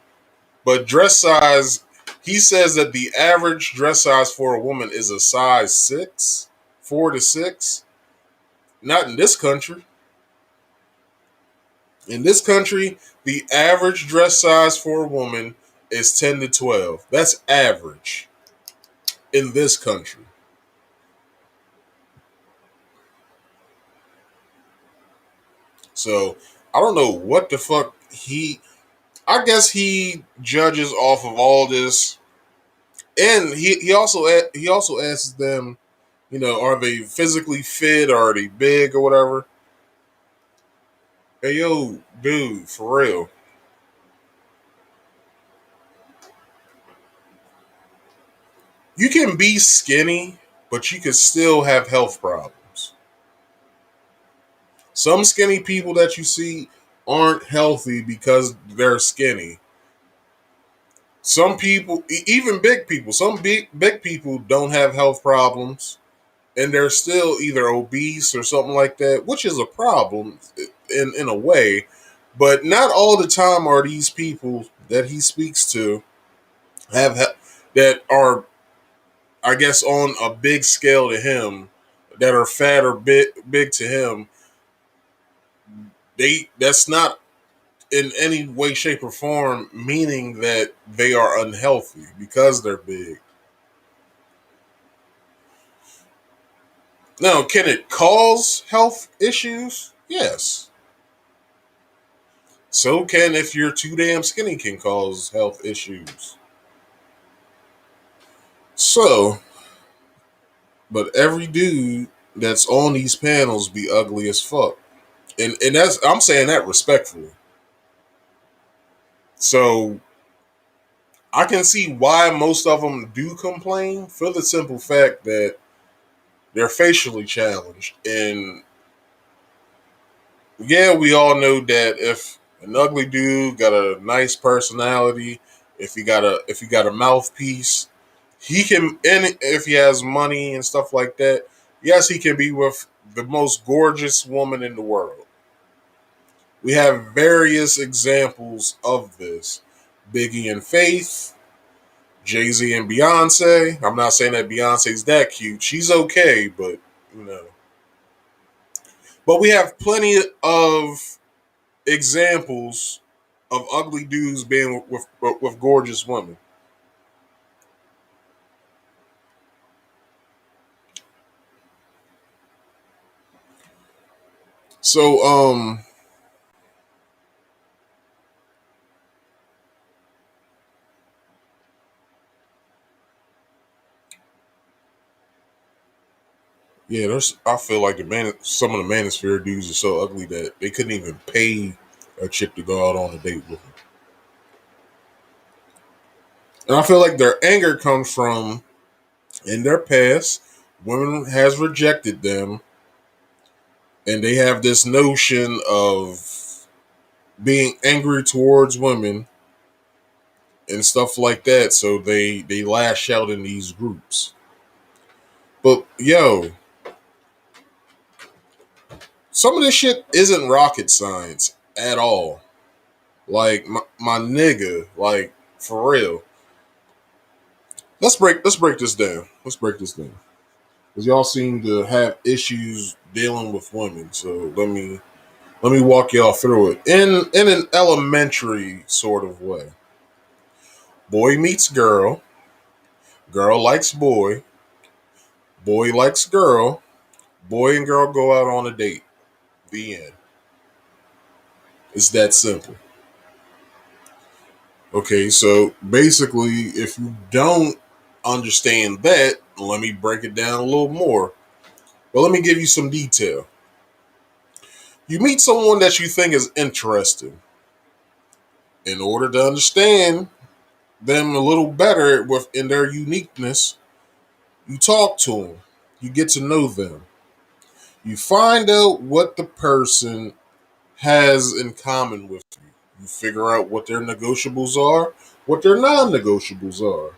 A: but dress size, he says that the average dress size for a woman is a size 6, 4 to 6. Not in this country. In this country, the average dress size for a woman is 10 to 12. That's average in this country. So I don't know what the fuck I guess he judges off of all this, and he also asks them, are they physically fit? Are they big or whatever? Hey, yo, dude, for real. You can be skinny, but you can still have health problems. Some skinny people that you see aren't healthy because they're skinny. Some people, even big people, some big people don't have health problems, and they're still either obese or something like that, which is a problem in a way. But not all the time are these people that he speaks to that are, I guess, on a big scale to him, that are fat or big to him. That's not in any way, shape, or form meaning that they are unhealthy because they're big. Now, can it cause health issues? Yes. So can, if you're too damn skinny, can cause health issues. So, but every dude that's on these panels be ugly as fuck. And that's, I'm saying that respectfully. So I can see why most of them do complain, for the simple fact that they're facially challenged. And yeah, we all know that if an ugly dude got a nice personality, if he got a mouthpiece, he can, and if he has money and stuff like that, yes, he can be with the most gorgeous woman in the world. We have various examples of this. Biggie and Faith, Jay-Z and Beyonce. I'm not saying that Beyonce's that cute. She's okay, but you know. But we have plenty of examples of ugly dudes being with gorgeous women. So yeah, there's, I feel like some of the Manosphere dudes are so ugly that they couldn't even pay a chick to go out on a date with them. And I feel like their anger comes from, in their past, women has rejected them, and they have this notion of being angry towards women, and stuff like that. So they lash out in these groups. But yo, some of this shit isn't rocket science at all. Like my nigga, like for real. Let's break this down. Let's break this down. Because y'all seem to have issues dealing with women. So let me walk y'all through it in an elementary sort of way. Boy meets girl, girl likes boy, boy likes girl, boy and girl go out on a date. The end. It's that simple. Okay, so basically, if you don't understand that, let me break it down a little more. But let me give you some detail. You meet someone that you think is interesting. In order to understand them a little better within their uniqueness, you talk to them. You get to know them. You find out what the person has in common with you. You figure out what their negotiables are, what their non negotiables are.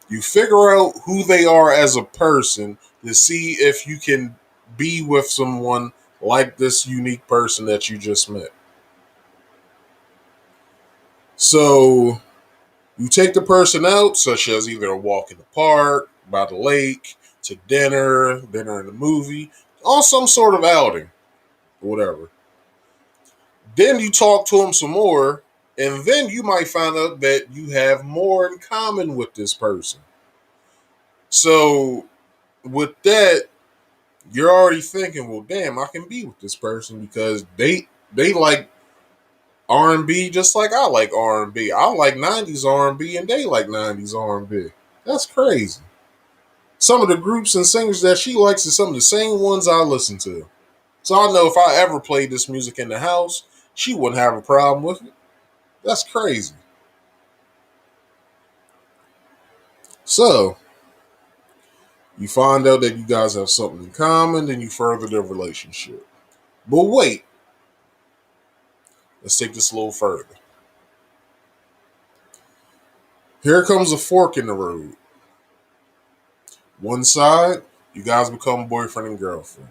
A: You figure out who they are as a person to see if you can be with someone like this unique person that you just met. So you take the person out, such as either a walk in the park, by the lake, to dinner in the movie, on some sort of outing, whatever. Then you talk to them some more, and then you might find out that you have more in common with this person. So with that, you're already thinking, well, damn, I can be with this person because they like R&B just like I like R&B. I like 90s R&B and they like 90s R&B. That's crazy. Some of the groups and singers that she likes are some of the same ones I listen to. So I know if I ever played this music in the house, she wouldn't have a problem with it. That's crazy. So you find out that you guys have something in common, then you further the relationship. But wait, let's take this a little further. Here comes a fork in the road. One side, you guys become boyfriend and girlfriend.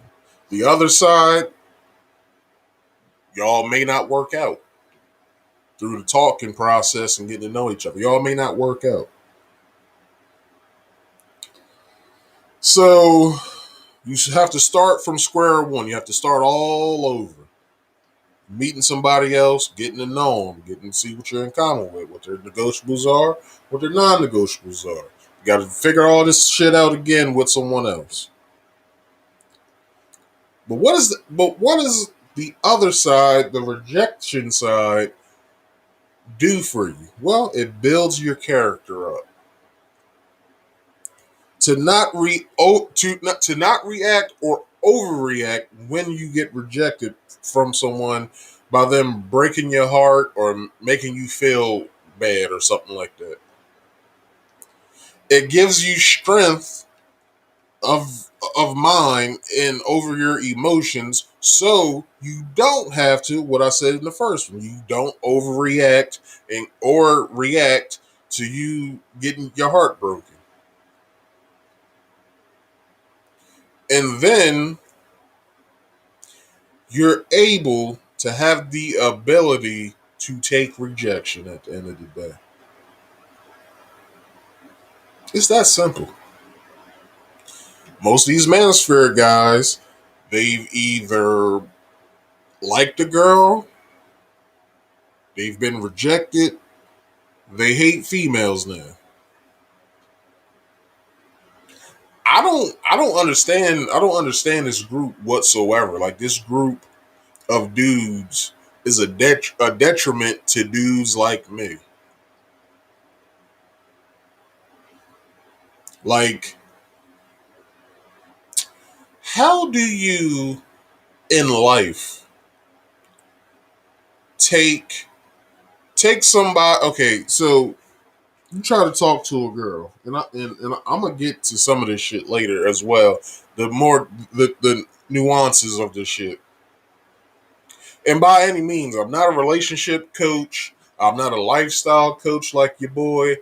A: The other side, y'all may not work out through the talking process and getting to know each other. Y'all may not work out. So you have to start from square one. You have to start all over. Meeting somebody else, getting to know them, getting to see what you're in common with, what their negotiables are, what their non-negotiables are. You got to figure all this shit out again with someone else. But what is the other side, the rejection side, do for you? Well, it builds your character up. To not react or overreact when you get rejected from someone by them breaking your heart or making you feel bad or something like that. It gives you strength of mind and over your emotions so you don't have to what I said in the first one. You don't overreact and or react to you getting your heart broken. And then you're able to have the ability to take rejection at the end of the day. It's that simple. Most of these Manosphere guys, they've either liked a girl, they've been rejected, they hate females now. I don't understand this group whatsoever. Like this group of dudes is a detriment to dudes like me. Like, how do you in life take somebody? Okay, so you try to talk to a girl, and I'm gonna get to some of this shit later as well. The nuances of this shit. And by any means, I'm not a relationship coach. I'm not a lifestyle coach like your boy.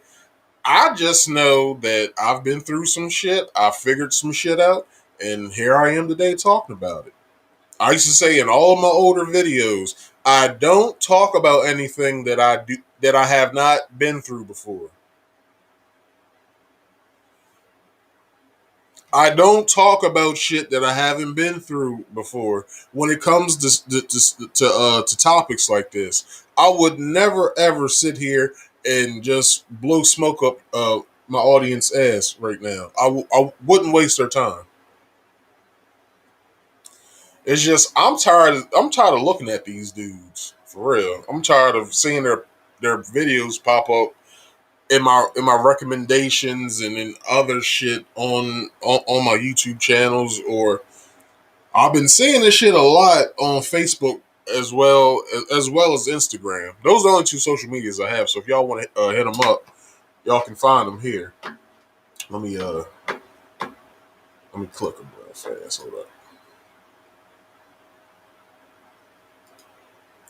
A: I just know that I've been through some shit. I figured some shit out, and here I am today talking about it. I used to say in all of my older videos, I don't talk about anything that I have not been through before. I don't talk about shit that I haven't been through before. When it comes to topics like this, I would never ever sit here and just blow smoke up my audience ass right now. I wouldn't waste their time. It's just I'm tired of looking at these dudes for real. I'm tired of seeing their videos pop up in my recommendations and in other shit on my YouTube channels, or I've been seeing this shit a lot on Facebook as well as Instagram. Those are the only two social medias I have. So if y'all want to hit them up, y'all can find them here. Let me uh let me click them real fast. Hold up.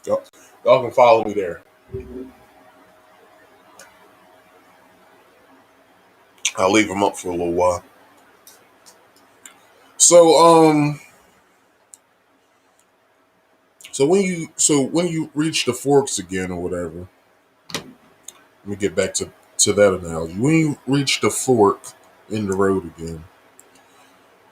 A: Y'all, y'all can follow me there. I'll leave them up for a little while. So when you reach the forks again or whatever, let me get back to that analogy. When you reach the fork in the road again,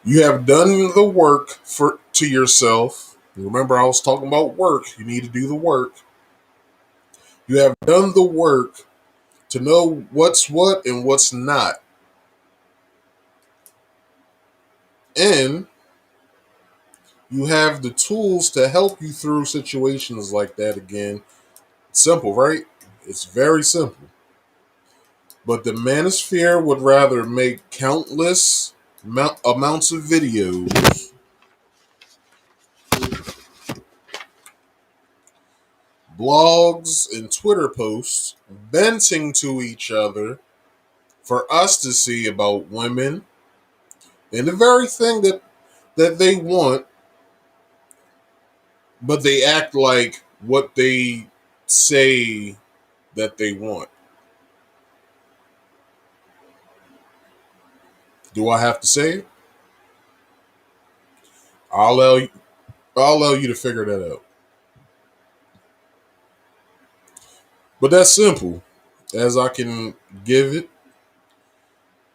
A: you have done the work for to yourself. Remember, I was talking about work. You need to do the work. You have done the work to know what's what and what's not. And you have the tools to help you through situations like that again. Simple, right? It's very simple. But the Manosphere would rather make countless amounts of videos, blogs, and Twitter posts venting to each other for us to see about women and the very thing that they want, but they act like what they say that they want. Do I have to say it? I'll allow you, I'll allow you to figure that out. But that's simple as I can give it,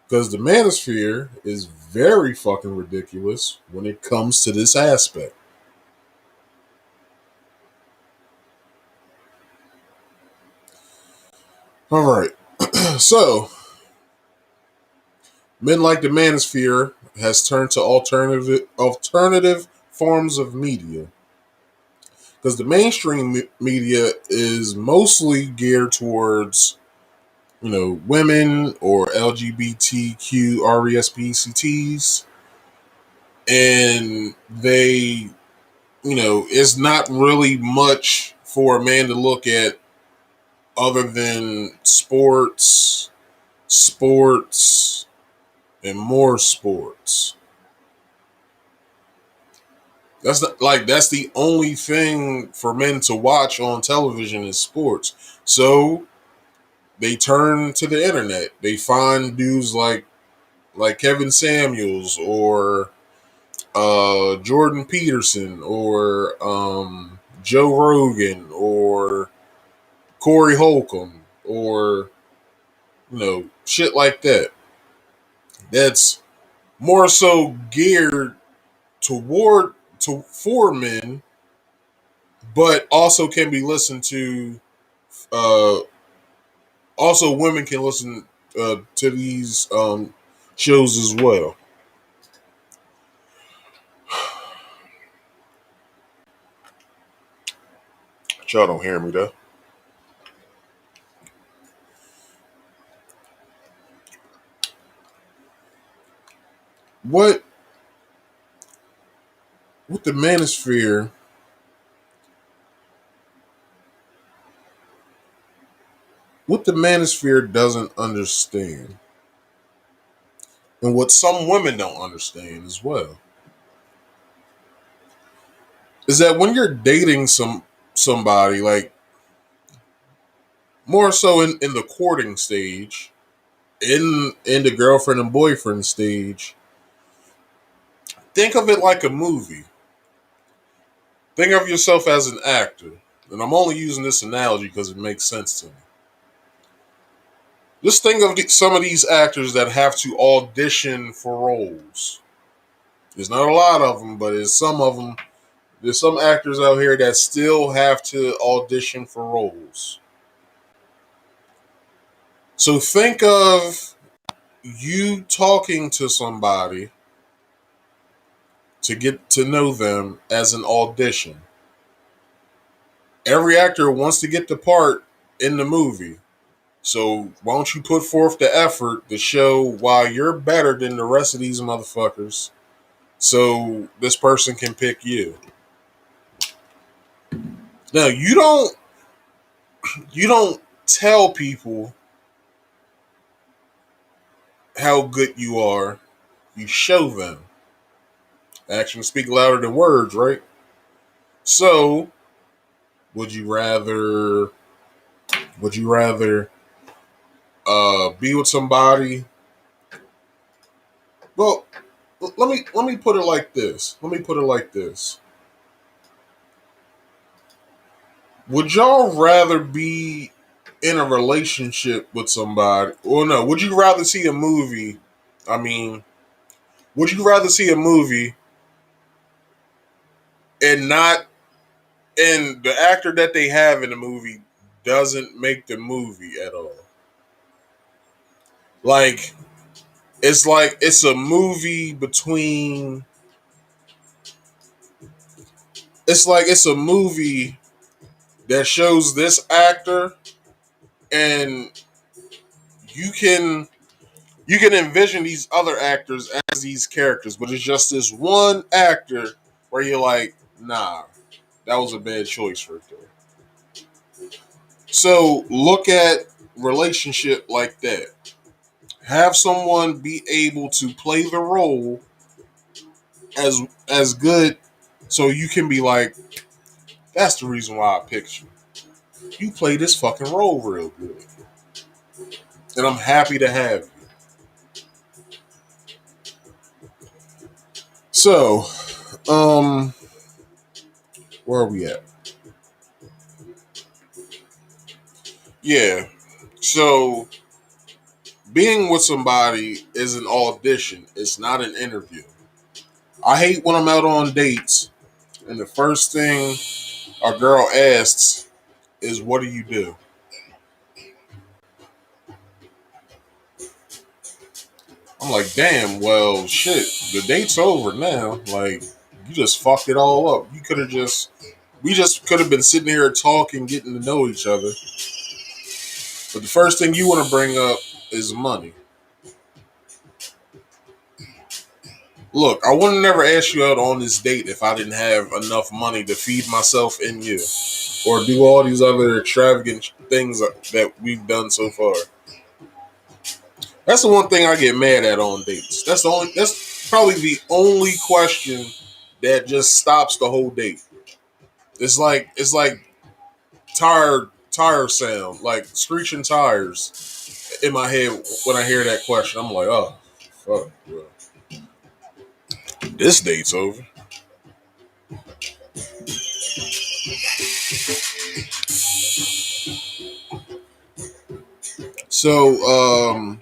A: because the manosphere is very fucking ridiculous when it comes to this aspect. All right. So, men like the manosphere has turned to alternative forms of media, because the mainstream media is mostly geared towards, women or LGBTQ RESPCTs, and they, it's not really much for a man to look at other than sports, and more sports. That's the only thing for men to watch on television is sports. So they turn to the internet. They find dudes like Kevin Samuels or Jordan Peterson or Joe Rogan or Corey Holcomb or shit like that. That's more so geared toward to for men, but also can be listened to. Uh, Also, women can listen to these shows as well. Y'all don't hear me though. What what the manosphere what the manosphere doesn't understand, and what some women don't understand as well, is that when you're dating somebody, like more so in the courting stage, in the girlfriend and boyfriend stage, think of it like a movie. Think of yourself as an actor. And I'm only using this analogy because it makes sense to me. Just think of some of these actors that have to audition for roles. There's not a lot of them, but there's some of them. There's some actors out here that still have to audition for roles. So think of you talking to somebody to get to know them as an audition. Every actor wants to get the part in the movie. So why don't you put forth the effort to show why you're better than the rest of these motherfuckers so this person can pick you. Now you don't tell people how good you are. You show them. Actions speak louder than words, right? So would you rather be with somebody? Well, let me put it like this. Would y'all rather be in a relationship with somebody, or no? Would you rather see a movie? I mean, would you rather see a movie and not, and the actor that they have in the movie doesn't make the movie at all? Like it's a movie between. It's a movie that shows this actor, and you can you can envision these other actors as these characters, but it's just this one actor where you're like, nah, that was a bad choice right there. So look at relationship like that. Have someone be able to play the role as good, so you can be like, that's the reason why I picked you. You play this fucking role real good, and I'm happy to have you. So, um, where are we at? Yeah. So being with somebody is an audition. It's not an interview. I hate when I'm out on dates and the first thing a girl asks is, "What do you do?" I'm like, "Damn, well, shit. The date's over now. Like, you just fucked it all up. We just could have been sitting here talking, getting to know each other. But the first thing you want to bring up is money. Look, I would have never asked you out on this date if I didn't have enough money to feed myself and you, or do all these other extravagant things that we've done so far. That's the one thing I get mad at on dates. That's probably the only question that just stops the whole date. It's like tire sound, like screeching tires in my head when I hear that question. I'm like, oh fuck, bro. This date's over. So,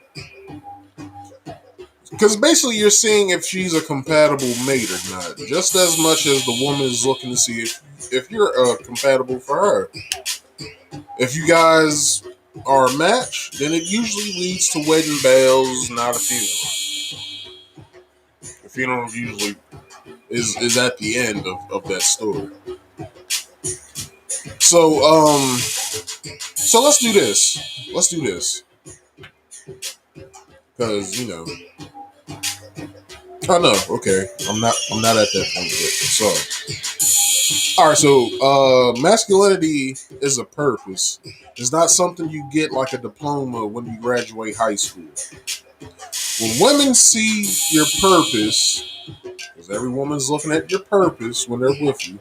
A: because basically you're seeing if she's a compatible mate or not, just as much as the woman is looking to see if you're compatible for her. If you guys are a match, then it usually leads to wedding bells, not a funeral. The funeral usually is at the end of that story. So so let's do this. Let's do this. Because, I know, okay. I'm not at that point yet. So all right, so masculinity is a purpose. It's not something you get like a diploma when you graduate high school. When women see your purpose, because every woman's looking at your purpose when they're with you,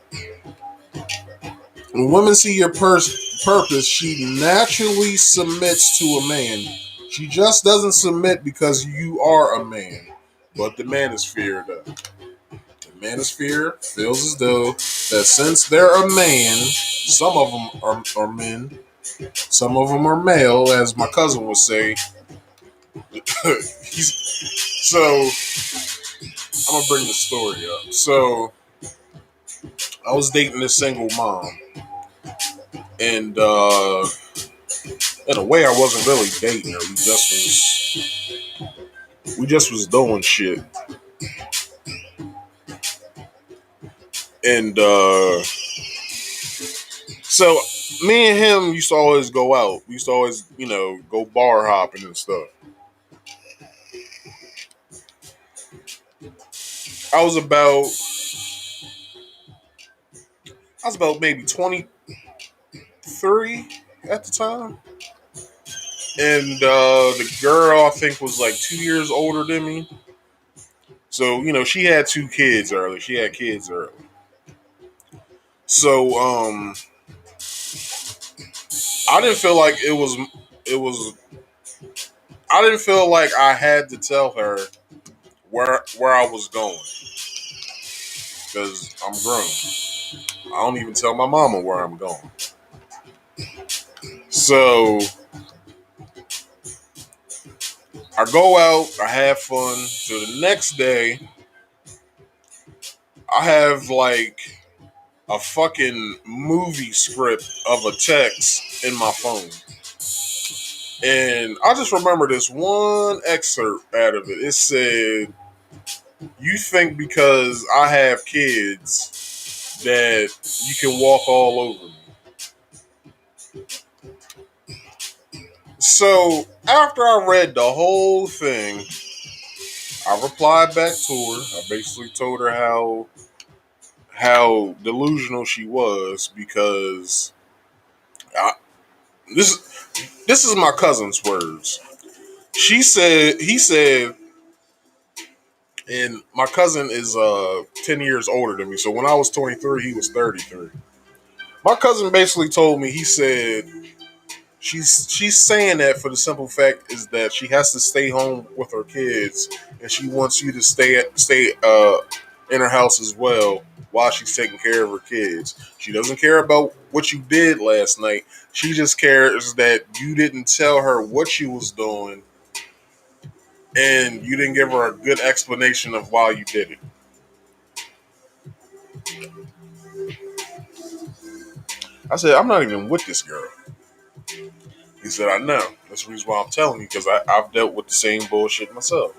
A: When women see your purpose, she naturally submits to a man. She just doesn't submit because you are a man. But the manosphere does. The manosphere feels as though that since they're a man, some of them are men, some of them are male, as my cousin would say. So I'm gonna bring the story up. So I was dating this single mom, and in a way, I wasn't really dating her. We just was doing shit, and so me and him used to always go out. We used to always, go bar hopping and stuff. I was about maybe 23 at the time, and the girl I think was like 2 years older than me. So she had two kids early. She had kids early. So I didn't feel like it was. I didn't feel like I had to tell her where I was going because I'm grown. I don't even tell my mama where I'm going. So I go out, I have fun. So the next day, I have like a fucking movie script of a text in my phone. And I just remember this one excerpt out of it. It said, "You think because I have kids that you can walk all over me." So after I read the whole thing, I replied back to her. I basically told her how delusional she was because I, this is my cousin's words. He said, and my cousin is 10 years older than me. So when I was 23, he was 33. My cousin basically told me, he said, she's saying that for the simple fact is that she has to stay home with her kids and she wants you to stay in her house as well while she's taking care of her kids. She doesn't care about what you did last night. She just cares that you didn't tell her what you was doing and you didn't give her a good explanation of why you did it. I said, I'm not even with this girl. He said, I know. That's the reason why I'm telling you, because I've dealt with the same bullshit myself.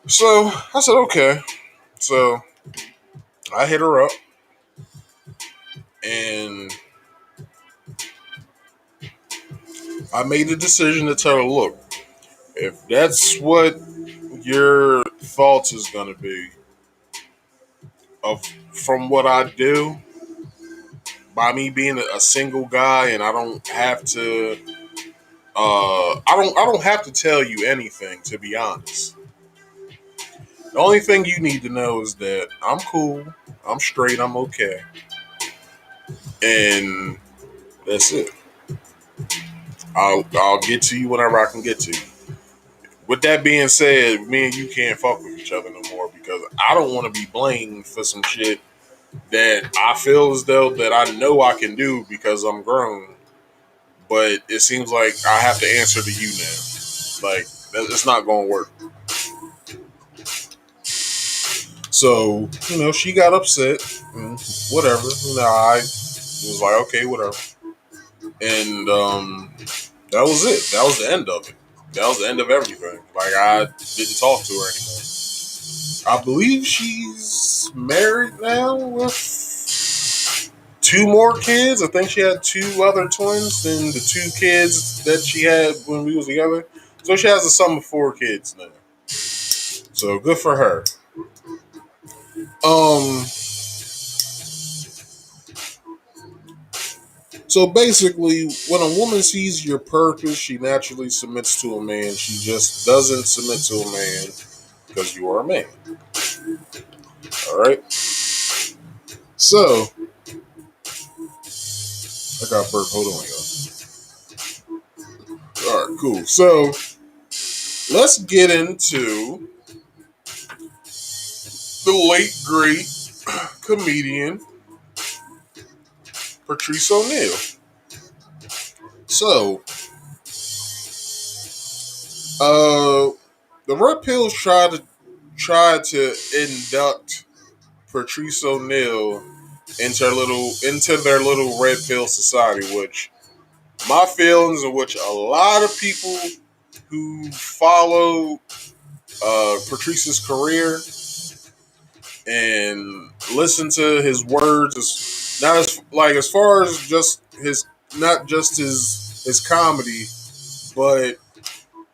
A: So I said, okay. So I hit her up and I made the decision to tell her, look, if that's what your thoughts is going to be of from what I do, by me being a single guy and I don't have to I don't have to tell you anything, to be honest. The only thing you need to know is that I'm cool, I'm straight, I'm okay. And that's it. I'll get to you whenever I can get to you. With that being said, me and you can't fuck with each other no more because I don't want to be blamed for some shit that I feel as though that I know I can do because I'm grown, but it seems like I have to answer to you now. Like it's not gonna work. So she got upset. Whatever. I was like, okay, whatever. And that was it. That was the end of it. That was the end of everything. Like I didn't talk to her anymore. I believe she's married now with two more kids. I think she had two other twins than the two kids that she had when we was together. So she has a sum of four kids now. So good for her. Um. So basically, when a woman sees your purpose, she naturally submits to a man. She just doesn't submit to a man because you are a man. All right. So I got burp. Hold on, y'all. All right, cool. So let's get into the late great comedian Patrice O'Neal. So, uh, the Red Pills tried to induct Patrice O'Neal into their little Red Pill society, which my feelings, of which a lot of people who follow Patrice's career and listen to his words, is not as far as just his not just his comedy, but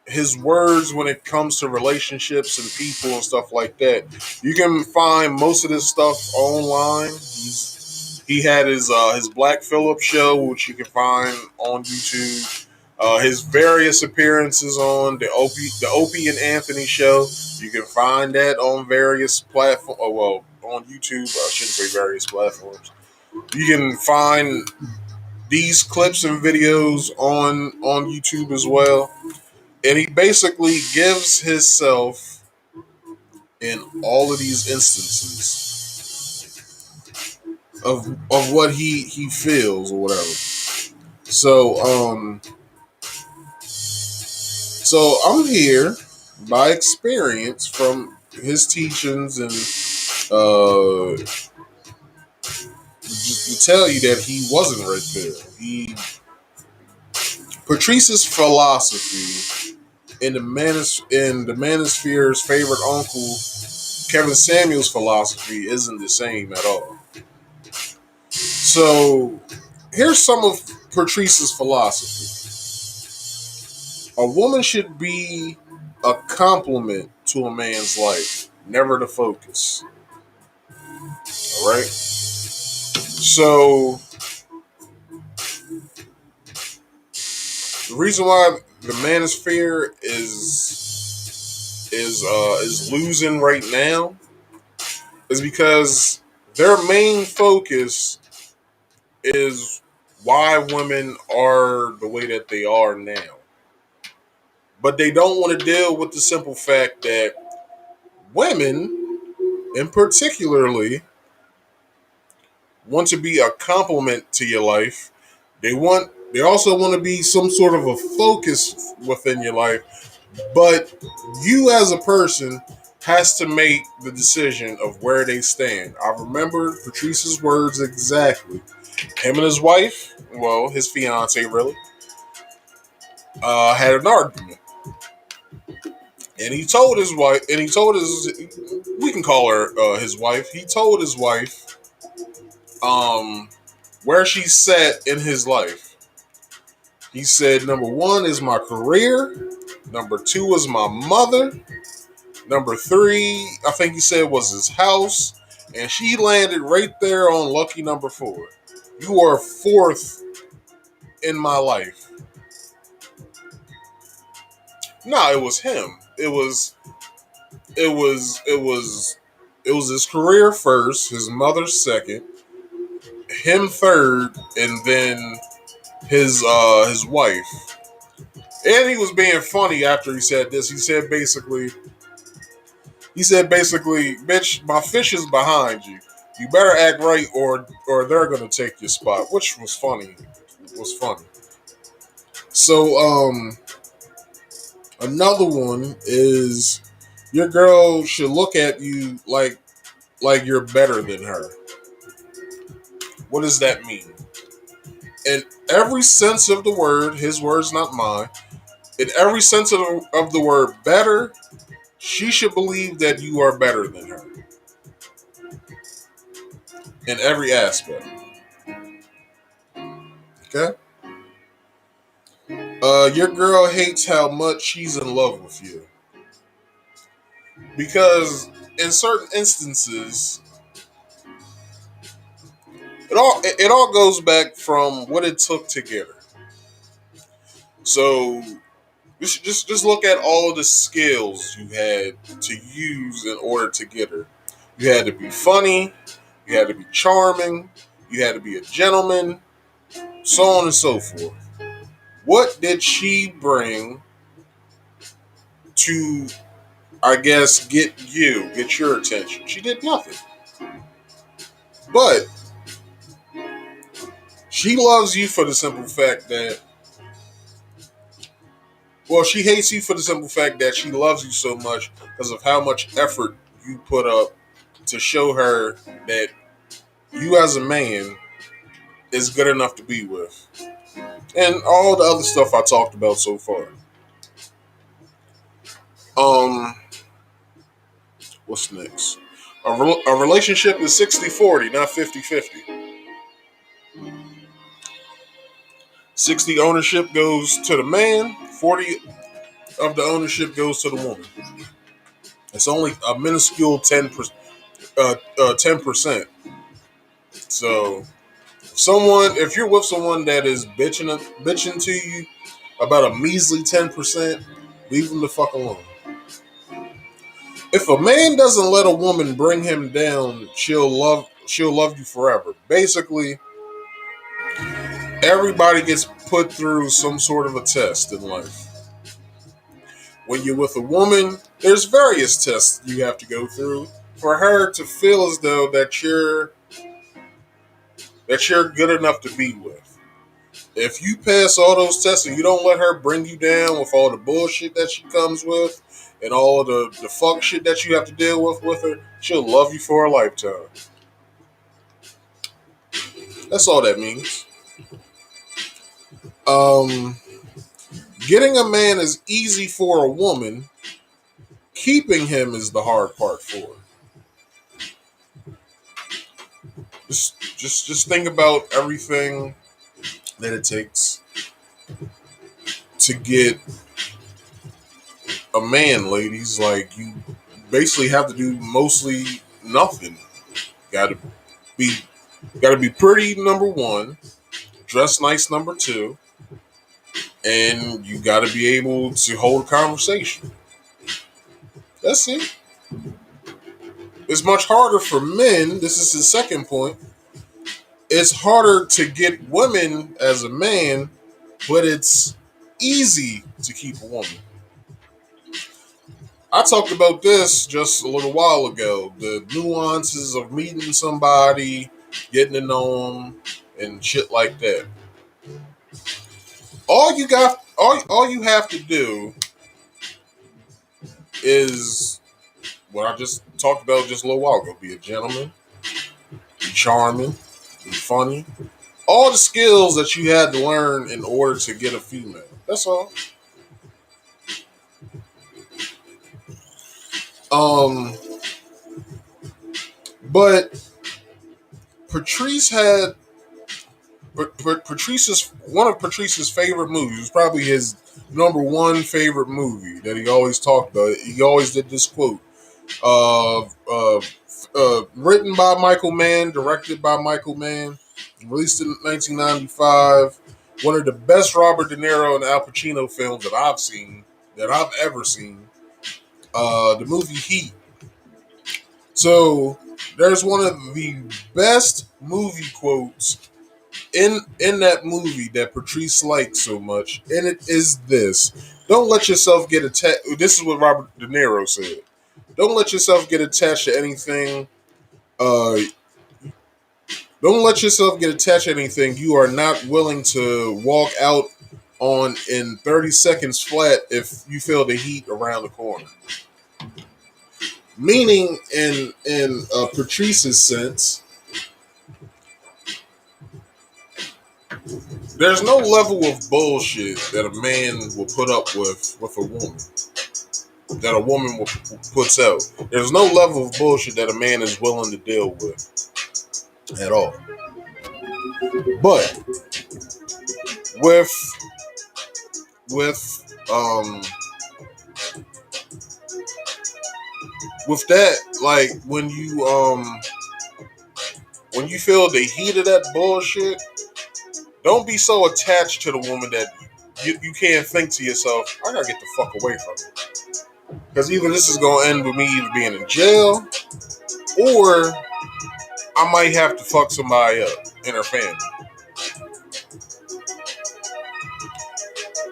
A: his words when it comes to relationships and people and stuff like that. You can find most of this stuff online. He had his Black Phillip show, which you can find on YouTube. His various appearances on the Opie and Anthony show. You can find that on various platforms. Oh, well, on YouTube. I shouldn't say various platforms. You can find these clips and videos on YouTube as well. And he basically gives himself in all of these instances of what he feels or whatever. So I'm here by experience from his teachings and just to tell you that he wasn't right there. Patrice's philosophy in the Manosphere's favorite uncle Kevin Samuel's philosophy isn't the same at all. So here's some of Patrice's philosophy. A woman should be a complement to a man's life, never the focus. All right. So the reason why the Manosphere is losing right now is because their main focus is why women are the way that they are now. But they don't want to deal with the simple fact that women, in particularly, want to be a complement to your life. They also want to be some sort of a focus within your life. But you as a person has to make the decision of where they stand. I remember Patrice's words exactly. Him and his wife, well, his fiance really, had an argument. And he told his wife, we can call her his wife. He told his wife where she sat in his life. He said, number one is my career. Number two is my mother. Number three, I think he said, was his house. And she landed right there on lucky number four. You are fourth in my life. No, it was him. It was his career first, his mother second, him third, and then his wife. And he was being funny after he said this. He said basically, bitch, my fish is behind you. You better act right or they're gonna take your spot, which was funny. It was funny. So another one is your girl should look at you like you're better than her. What does that mean? In every sense of the word, his words, not mine. In every sense of the word better, she should believe that you are better than her in every aspect. Okay? Your girl hates how much she's in love with you. Because in certain instances, it all goes back from what it took to get her. So you should just look at all of the skills you had to use in order to get her. You had to be funny. You had to be charming. You had to be a gentleman, so on and so forth. What did she bring to, I guess, get your attention? She did nothing. But she loves you for the simple fact that, well, she hates you for the simple fact that she loves you so much because of how much effort you put up to show her that you as a man is good enough to be with. And all the other stuff I talked about so far. Um, what's next? A relationship is 60-40, not 50-50. 60 ownership goes to the man, 40 of the ownership goes to the woman. It's only a minuscule 10%. 10%. So, if you're with someone that is bitching to you about a measly 10%, leave them the fuck alone. If a man doesn't let a woman bring him down, she'll love you forever. Basically, everybody gets put through some sort of a test in life. When you're with a woman, there's various tests you have to go through for her to feel as though that you're good enough to be with. If you pass all those tests and you don't let her bring you down with all the bullshit that she comes with and all the fuck shit that you have to deal with her, she'll love you for a lifetime. That's all that means. Um, Getting a man is easy for a woman. Keeping him is the hard part for her. Just think about everything that it takes to get a man, ladies. Like, you basically have to do mostly nothing. Gotta be gotta be pretty, number one, dress nice, number two, and you gotta be able to hold a conversation. That's it. It's much harder for men. This is the second point. It's harder to get women as a man, but it's easy to keep a woman. I talked about this just a little while ago. The nuances of meeting somebody, getting to know them, and shit like that. All you have to do is what I just talked about just a little while ago. Be a gentleman, be charming, be funny. All the skills that you had to learn in order to get a female. That's all. Um, but Patrice had Patrice's one of Patrice's favorite movies, probably his number one favorite movie that he always talked about. He always did this quote: uh, uh, written by Michael Mann, directed by Michael Mann, released in 1995. One of the best Robert De Niro and Al Pacino films that I've ever seen. The movie Heat. So there's one of the best movie quotes in that movie that Patrice likes so much, and it is this: "Don't let yourself get attached." This is what Robert De Niro said. Don't let yourself get attached to anything. Uh, don't let yourself get attached to anything you are not willing to walk out on in 30 seconds flat if you feel the heat around the corner. Meaning, in Patrice's sense, there's no level of bullshit that a man will put up with a woman that a woman puts out. There's no level of bullshit that a man is willing to deal with at all. But with with um with that, like when you feel the heat of that bullshit, don't be so attached to the woman that you can't think to yourself, I gotta get the fuck away from her. Because either this is gonna end with me either being in jail, or I might have to fuck somebody up in her family.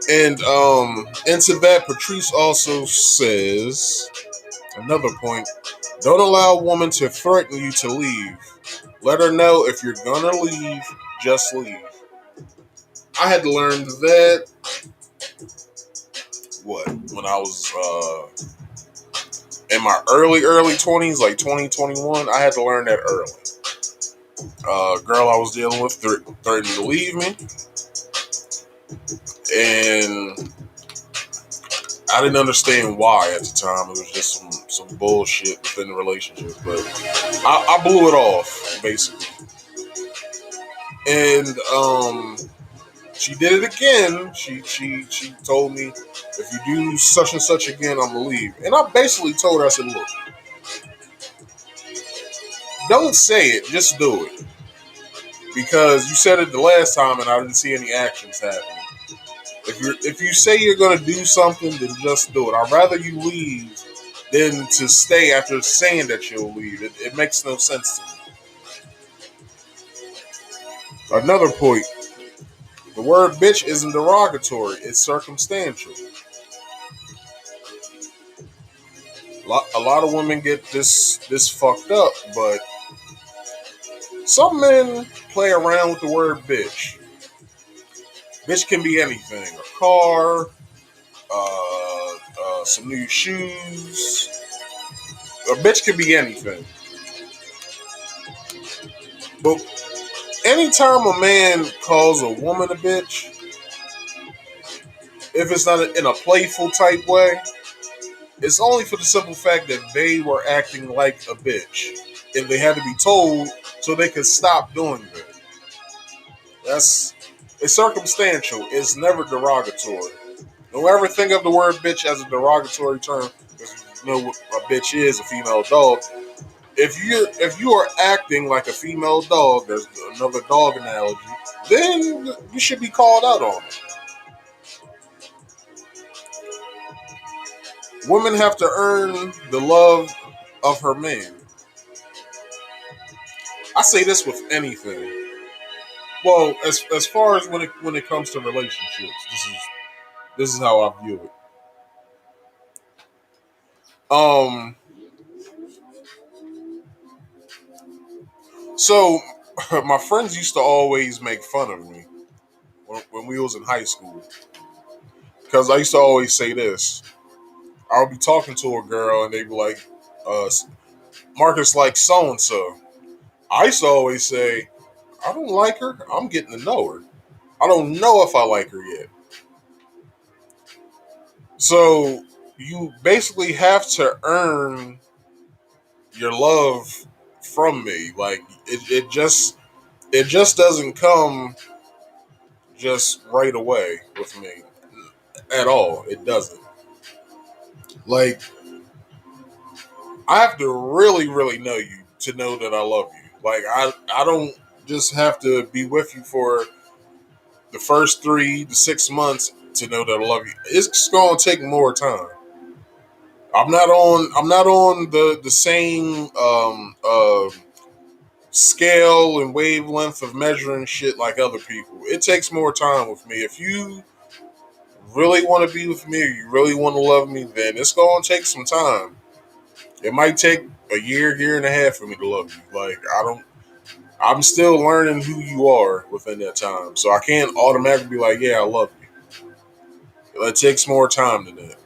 A: And into that, Patrice also says another point: don't allow a woman to threaten you to leave. Let her know if you're gonna leave, just leave. I had to learn that when I was in my early 20s, like 2021. I had to learn that early. Girl I was dealing with threatened to leave me, and I didn't understand why at the time. It was just some bullshit within the relationship, but I blew it off basically. And she did it again. She told me, if you do such and such again, I'm gonna leave. And I basically told her, I said, look, don't say it, just do it, because you said it the last time and I didn't see any actions happening. If you say you're gonna do something, then just do it. I'd rather you leave than to stay after saying that you'll leave. It makes no sense to me. Another point: the word bitch isn't derogatory; it's circumstantial. A lot of women get this fucked up, but some men play around with the word bitch. Bitch can be anything: a car, some new shoes. A bitch can be anything. But anytime a man calls a woman a bitch, if it's not in a playful type way, it's only for the simple fact that they were acting like a bitch and they had to be told so they could stop doing that. That's it's circumstantial. It's never derogatory. Don't ever think of the word bitch as a derogatory term. Because you know what a bitch is, a female dog. If you are acting like a female dog, there's another dog analogy, then you should be called out on it. Women have to earn the love of her man. I say this with anything. Well, as far as when it comes to relationships, this is how I view it. Um, so my friends used to always make fun of me when we was in high school because I used to always say this. I would be talking to a girl and they'd be like, uh, "Marcus like so and so." I used to always say, "I don't like her. I'm getting to know her. I don't know if I like her yet." So you basically have to earn your love from me. Like it just doesn't come just right away with me at all. It doesn't. Like I have to really, really know you to know that I love you. Like I don't just have to be with you for the first 3 to 6 months to know that I love you. It's gonna take more time. I'm not on the same scale and wavelength of measuring shit like other people. It takes more time with me. If you really want to be with me or you really want to love me, then it's gonna take some time. It might take a year and a half for me to love you. Like I'm still learning who you are within that time. So I can't automatically be like, yeah, I love you. It takes more time than that.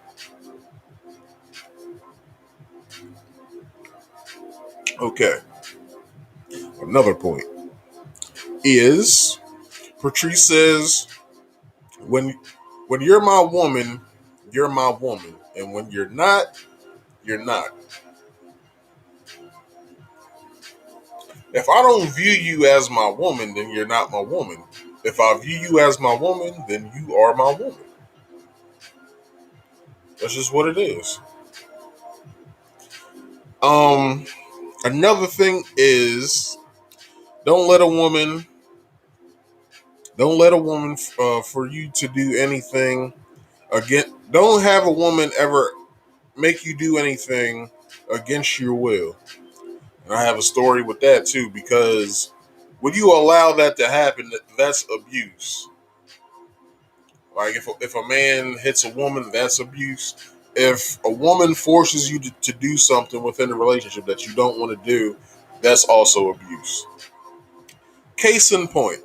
A: Okay. Another point is Patrice says when when you're my woman, you're my woman. And when you're not, you're not. If I don't view you as my woman, then you're not my woman. If I view you as my woman, then you are my woman. That's just what it is. Um, Another thing is don't let a woman, for you to do anything again. Don't have a woman ever make you do anything against your will. And I have a story with that too, because when you allow that to happen, that's abuse. Like if a man hits a woman, that's abuse. If a woman forces you to do something within the relationship that you don't want to do, that's also abuse. Case in point,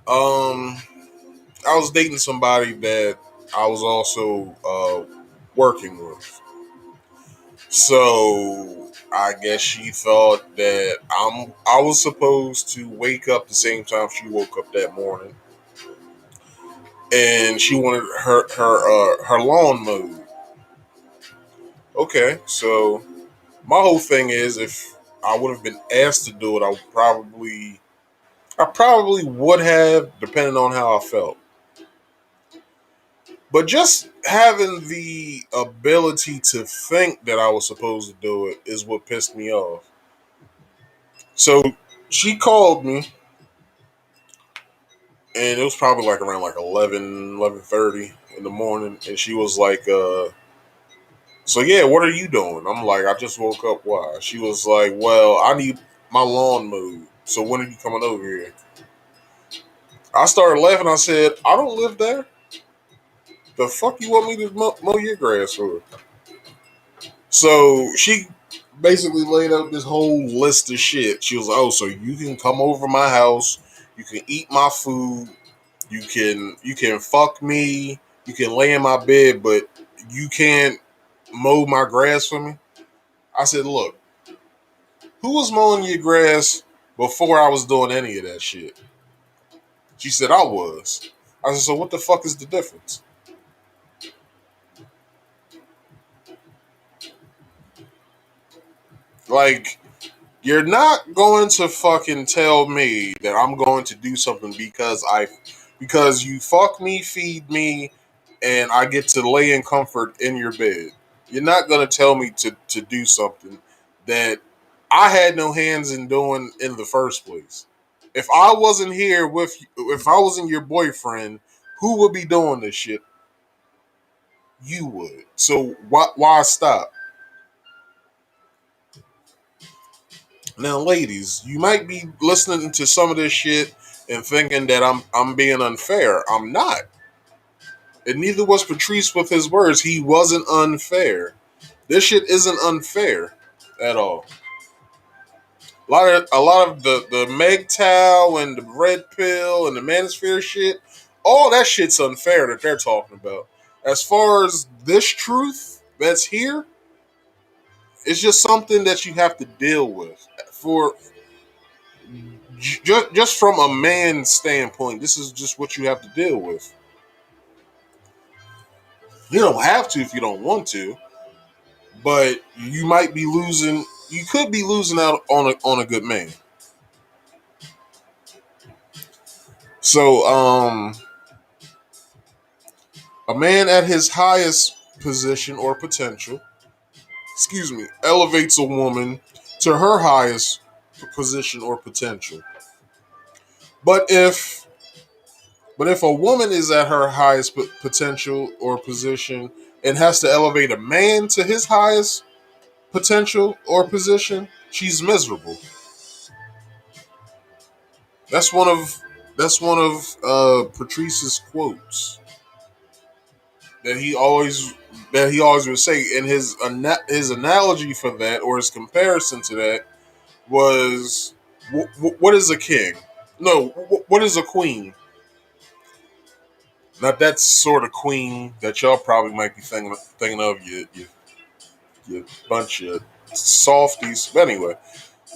A: um, I was dating somebody that I was also working with. So I guess she thought that I was supposed to wake up the same time she woke up that morning, and she wanted her lawn mowed. Okay, so my whole thing is, if I would have been asked to do it, I probably would have, depending on how I felt. But just having the ability to think that I was supposed to do it is what pissed me off. So she called me, and it was probably like around like 11:30 in the morning, and she was like, so yeah, what are you doing? I'm like, I just woke up. Why? She was like, well, I need my lawn mowed. So when are you coming over here? I started laughing. I said, I don't live there. The fuck you want me to mow your grass for? So she basically laid out this whole list of shit. She was like, oh, so you can come over my house, you can eat my food, you can fuck me, you can lay in my bed, but you can't mow my grass for me. I said, look, who was mowing your grass before I was doing any of that shit? She said I was. I said, so what the fuck is the difference? Like, you're not going to fucking tell me that I'm going to do something because you fuck me, feed me, and I get to lay in comfort in your bed. You're not gonna tell me to do something that I had no hands in doing in the first place. If I wasn't here with you, if I wasn't your boyfriend, who would be doing this shit? You would. So why stop? Now, ladies, you might be listening to some of this shit and thinking that I'm being unfair. I'm not. And neither was Patrice with his words. He wasn't unfair. This shit isn't unfair at all. A lot of the MGTOW and the red pill and the Manosphere shit, all that shit's unfair that they're talking about. As far as this truth that's here, it's just something that you have to deal with. For just from a man's standpoint, this is just what you have to deal with. You don't have to if you don't want to, but you might be losing. You could be losing out on a good man. So, a man at his highest position or potential, excuse me, elevates a woman to her highest position or potential. But if a woman is at her highest potential or position and has to elevate a man to his highest potential or position, she's miserable. That's one of Patrice's quotes that he always would say, and his analogy for that, or his comparison to that, was what is a king? No, what is a queen? Not that sort of queen that y'all probably might be thinking of, you bunch of softies. But anyway,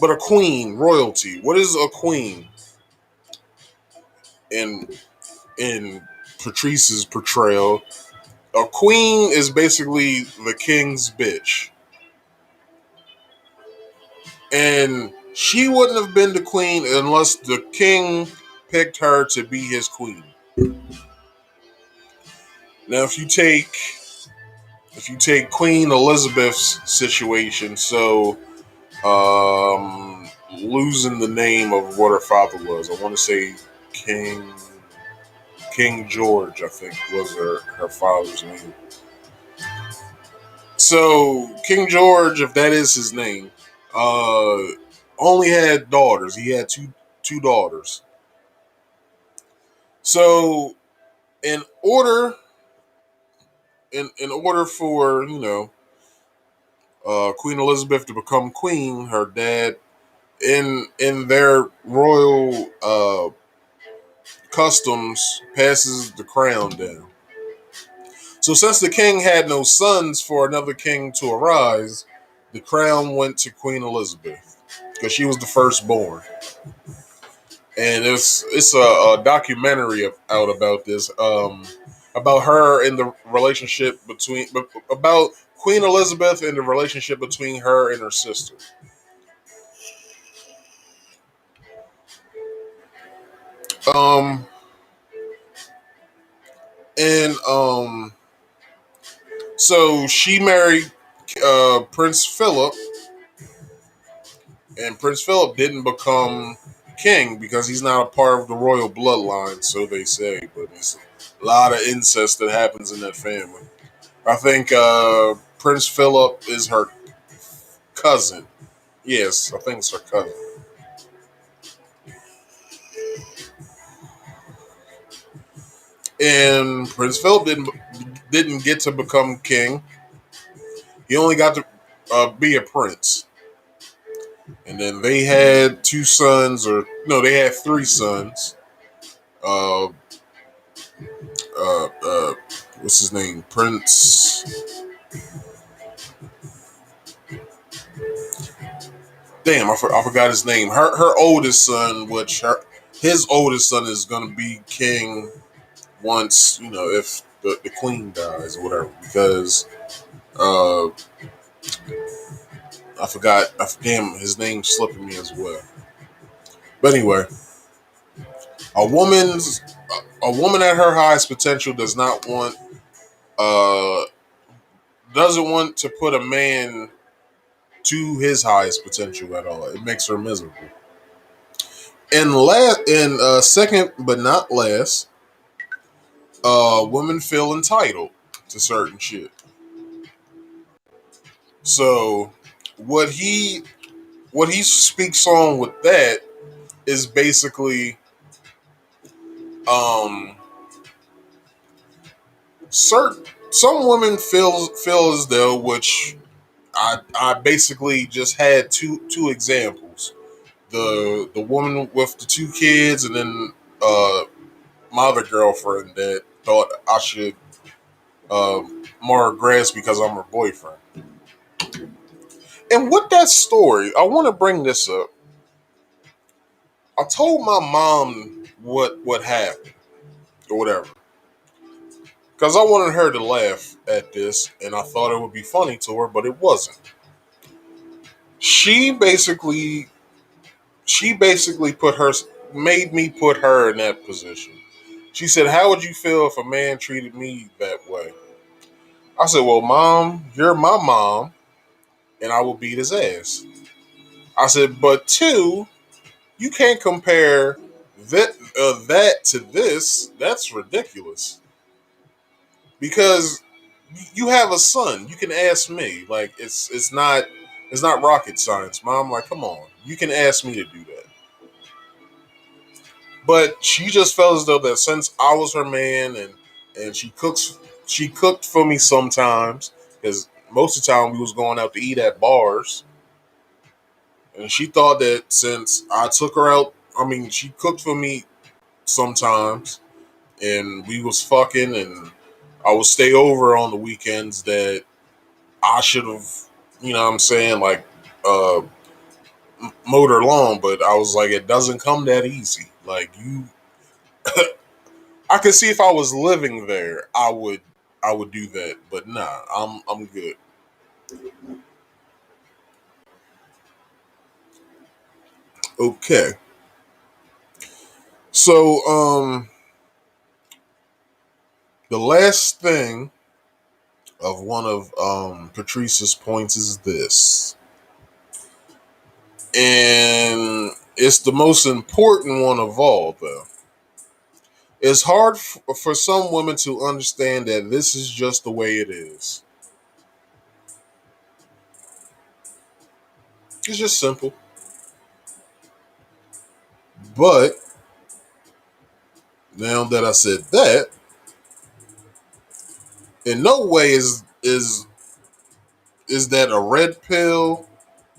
A: but a queen, royalty. What is a queen in in Patrice's portrayal? A queen is basically the king's bitch, and she wouldn't have been the queen unless the king picked her to be his queen. Now, if you take Queen Elizabeth's situation, so losing the name of what her father was, I want to say King King George, I think was her father's name. So King George, if that is his name, uh, only had daughters. He had two daughters. So in order in order for Queen Elizabeth to become queen, her dad in their royal customs passes the crown down. So since the king had no sons for another king to arise, the crown went to Queen Elizabeth because she was the firstborn. And it's a documentary out about this, about her and the relationship between about Queen Elizabeth and the relationship between her and her sister. Um, and so she married Prince Philip, and Prince Philip didn't become king because he's not a part of the royal bloodline, so they say. But it's a lot of incest that happens in that family. I think Prince Philip is her cousin. Yes, I think it's her cousin. And Prince Philip didn't get to become king. He only got to be a prince. And then they had two sons, or no, they had three sons. Uh, uh, uh, what's his name? Prince. Damn, I forgot his name. Her oldest son, his oldest son is gonna be king once if the queen dies or whatever. Because uh, I forgot. Damn, his name's slipping me as well. But anyway, a woman's a woman at her highest potential uh doesn't want to put a man to his highest potential at all. It makes her miserable. And second but not last, women feel entitled to certain shit. So what he what he speaks on with that is basically um certain some women feel as though, which I basically just had two examples. The woman with the two kids, and then my other girlfriend that thought I should more grass because I'm her boyfriend. And with that story, I want to bring this up. I told my mom what happened or whatever because I wanted her to laugh at this, and I thought it would be funny to her, but it wasn't. She basically she basically made me put her in that position. She said, "How would you feel if a man treated me that way?" I said, "Well, mom, you're my mom, and I will beat his ass." I said, "But two, you can't compare that to this. That's ridiculous because you have a son. You can ask me. Like it's not rocket science, mom. Like, come on, you can ask me to do that." But she just felt as though that since I was her man, and she cooked for me sometimes because most of the time we was going out to eat at bars, and she thought that since I took her out, I mean, she cooked for me sometimes, and we was fucking, and I would stay over on the weekends, that I should have, what I'm saying, like uh, mowed her lawn. But I was like, it doesn't come that easy. Like you, I could see if I was living there, I would do that. But nah, I'm good. Okay, so the last thing of one of Patrice's points is this, and it's the most important one of all, though. It's hard for some women to understand that this is just the way it is. It's just simple. But now that I said that, in no way is that a red pill,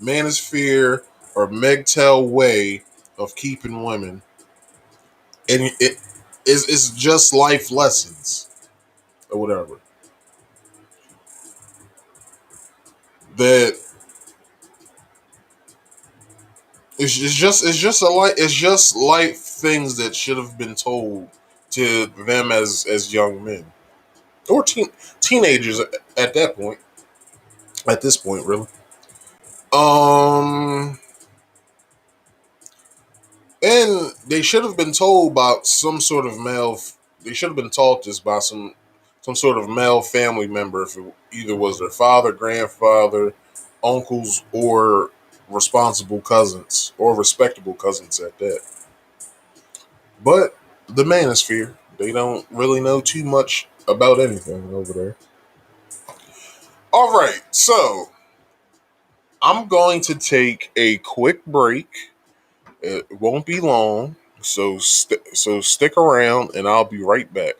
A: manosphere, or MGTOW way of keeping women. And it's just life lessons or whatever. That it's just life things that should have been told to them as young men or teenagers at that point. At this point, really. Um, and they should have been told about some sort of male. They should have been taught this by some sort of male family member, if it either was their father, grandfather, uncles, or responsible cousins or respectable cousins at that. But the manosphere, they don't really know too much about anything over there. All right, so I'm going to take a quick break. It won't be long, so so stick around, and I'll be right back.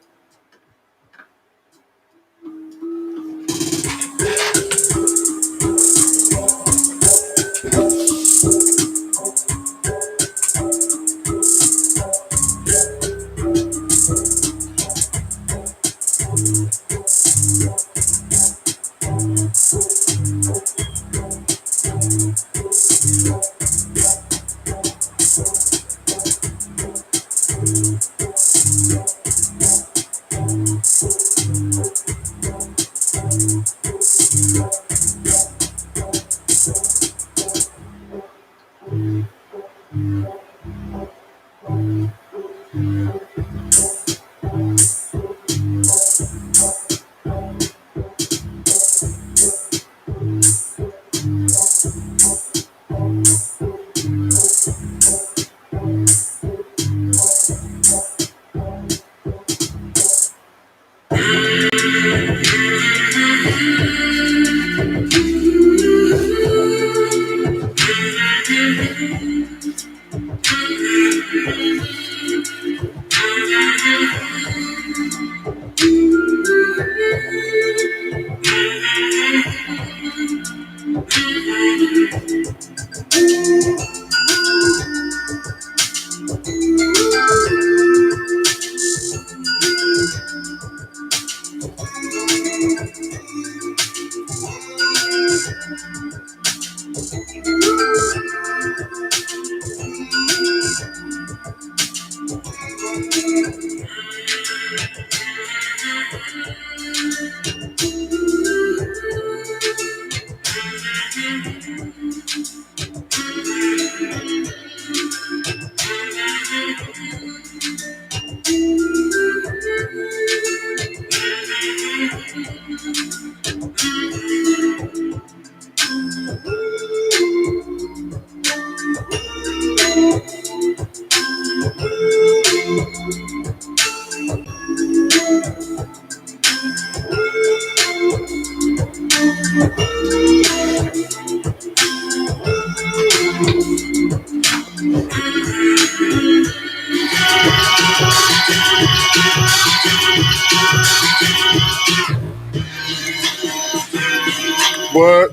A: What?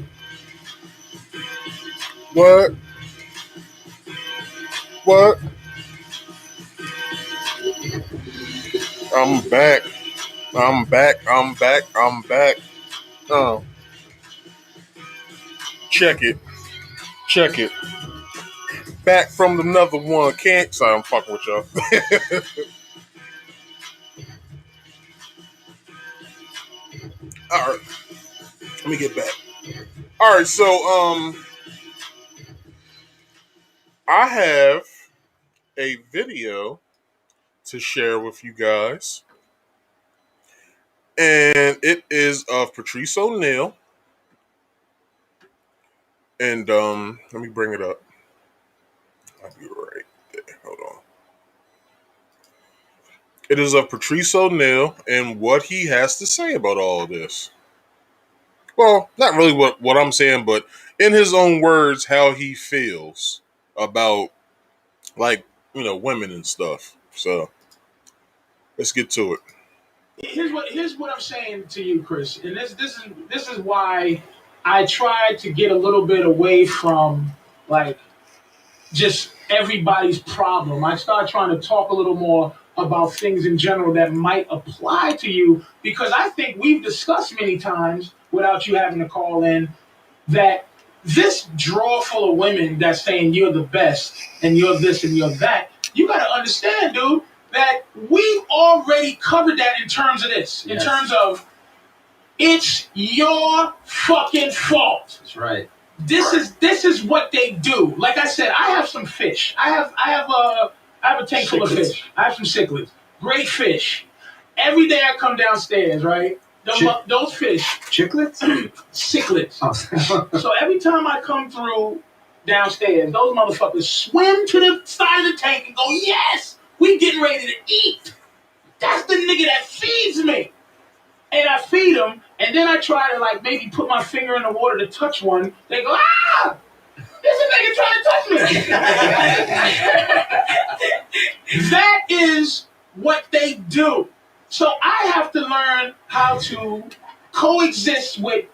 A: What? What? I'm back. I'm back. I'm back. I'm back. Oh, check it. Check it. Back from another one. Can't. Sorry, I'm fucking with y'all. All right. Let me get back. All right. So, I have a video to share with you guys, and it is of Patrice O'Neal. And let me bring it up. I'll be right there. Hold on. It is of Patrice O'Neal and what he has to say about all of this. Well, not really what I'm saying, but in his own words, how he feels about like women and stuff. So let's get to it.
B: Here's what I'm saying to you, Chris, and this is why I try to get a little bit away from like just everybody's problem. I start trying to talk a little more about things in general that might apply to you because I think we've discussed many times without you having to call in that this draw full of women that's saying you're the best and you're this and you're that, you got to understand, dude, that we've already covered that in terms of this, in terms of it's your fucking fault.
C: That's right.
B: This is what they do. Like I said, I have some fish. I have a tank full of fish. I have some cichlids. Great fish. Every day I come downstairs, right? Those fish.
C: Chiclets?
B: Cichlids.
C: Oh.
B: So every time I come through downstairs, those motherfuckers swim to the side of the tank and go, yes, we getting ready to eat. That's the nigga that feeds me. And I feed them, and then I try to like maybe put my finger in the water to touch one. They go, ah! There's a nigga trying to touch me. That is what they do. So I have to learn how to coexist with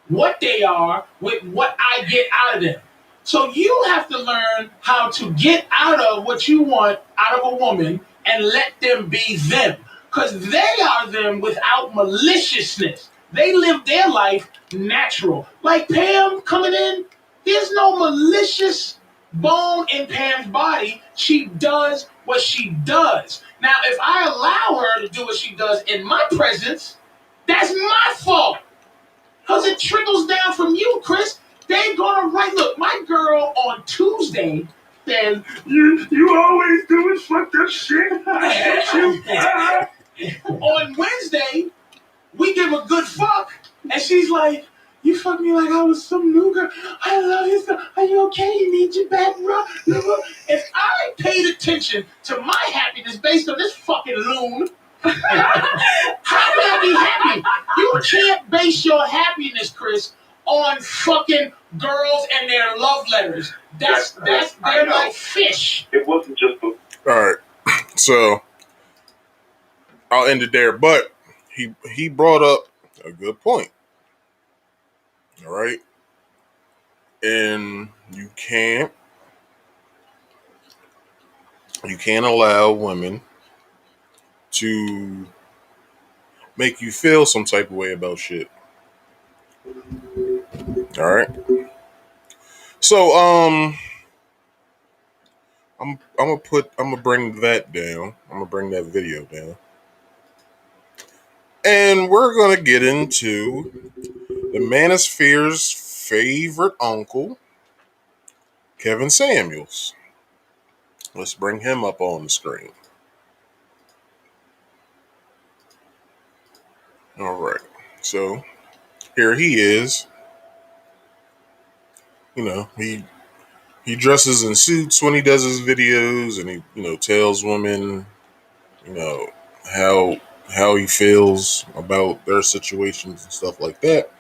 B: what they are with what I get out of them. So you have to learn how to get out of what you want out of a woman and let them be them. Because they are them without maliciousness. They live their life natural. Like Pam coming in, there's no malicious bone in Pam's body. She does what she does. Now, if I allow her to do what she does in my presence, that's my fault. Because it trickles down from you, Chris. They're gonna write. Look, my girl on Tuesday says, you always doing fucked up shit. I hate you. On Wednesday, we give a good fuck, and she's like, you fucked me like I was some new girl. I love you. Are you okay? You need your back rub. If I paid attention to my happiness based on this fucking loon, how can I be happy? You can't base your happiness, Chris, on fucking girls and their love letters. They're like fish.
D: It wasn't just
A: All right, so I'll end it there. But he brought up a good point. All right, and you can't allow women to make you feel some type of way about shit. All right. So I'm gonna bring that down. I'm gonna bring that video down. And we're gonna get into the Manosphere's favorite uncle, Kevin Samuels. Let's bring him up on the screen. All right. So here he is. He dresses in suits when he does his videos, and he tells women you know how he feels about their situations and stuff like that.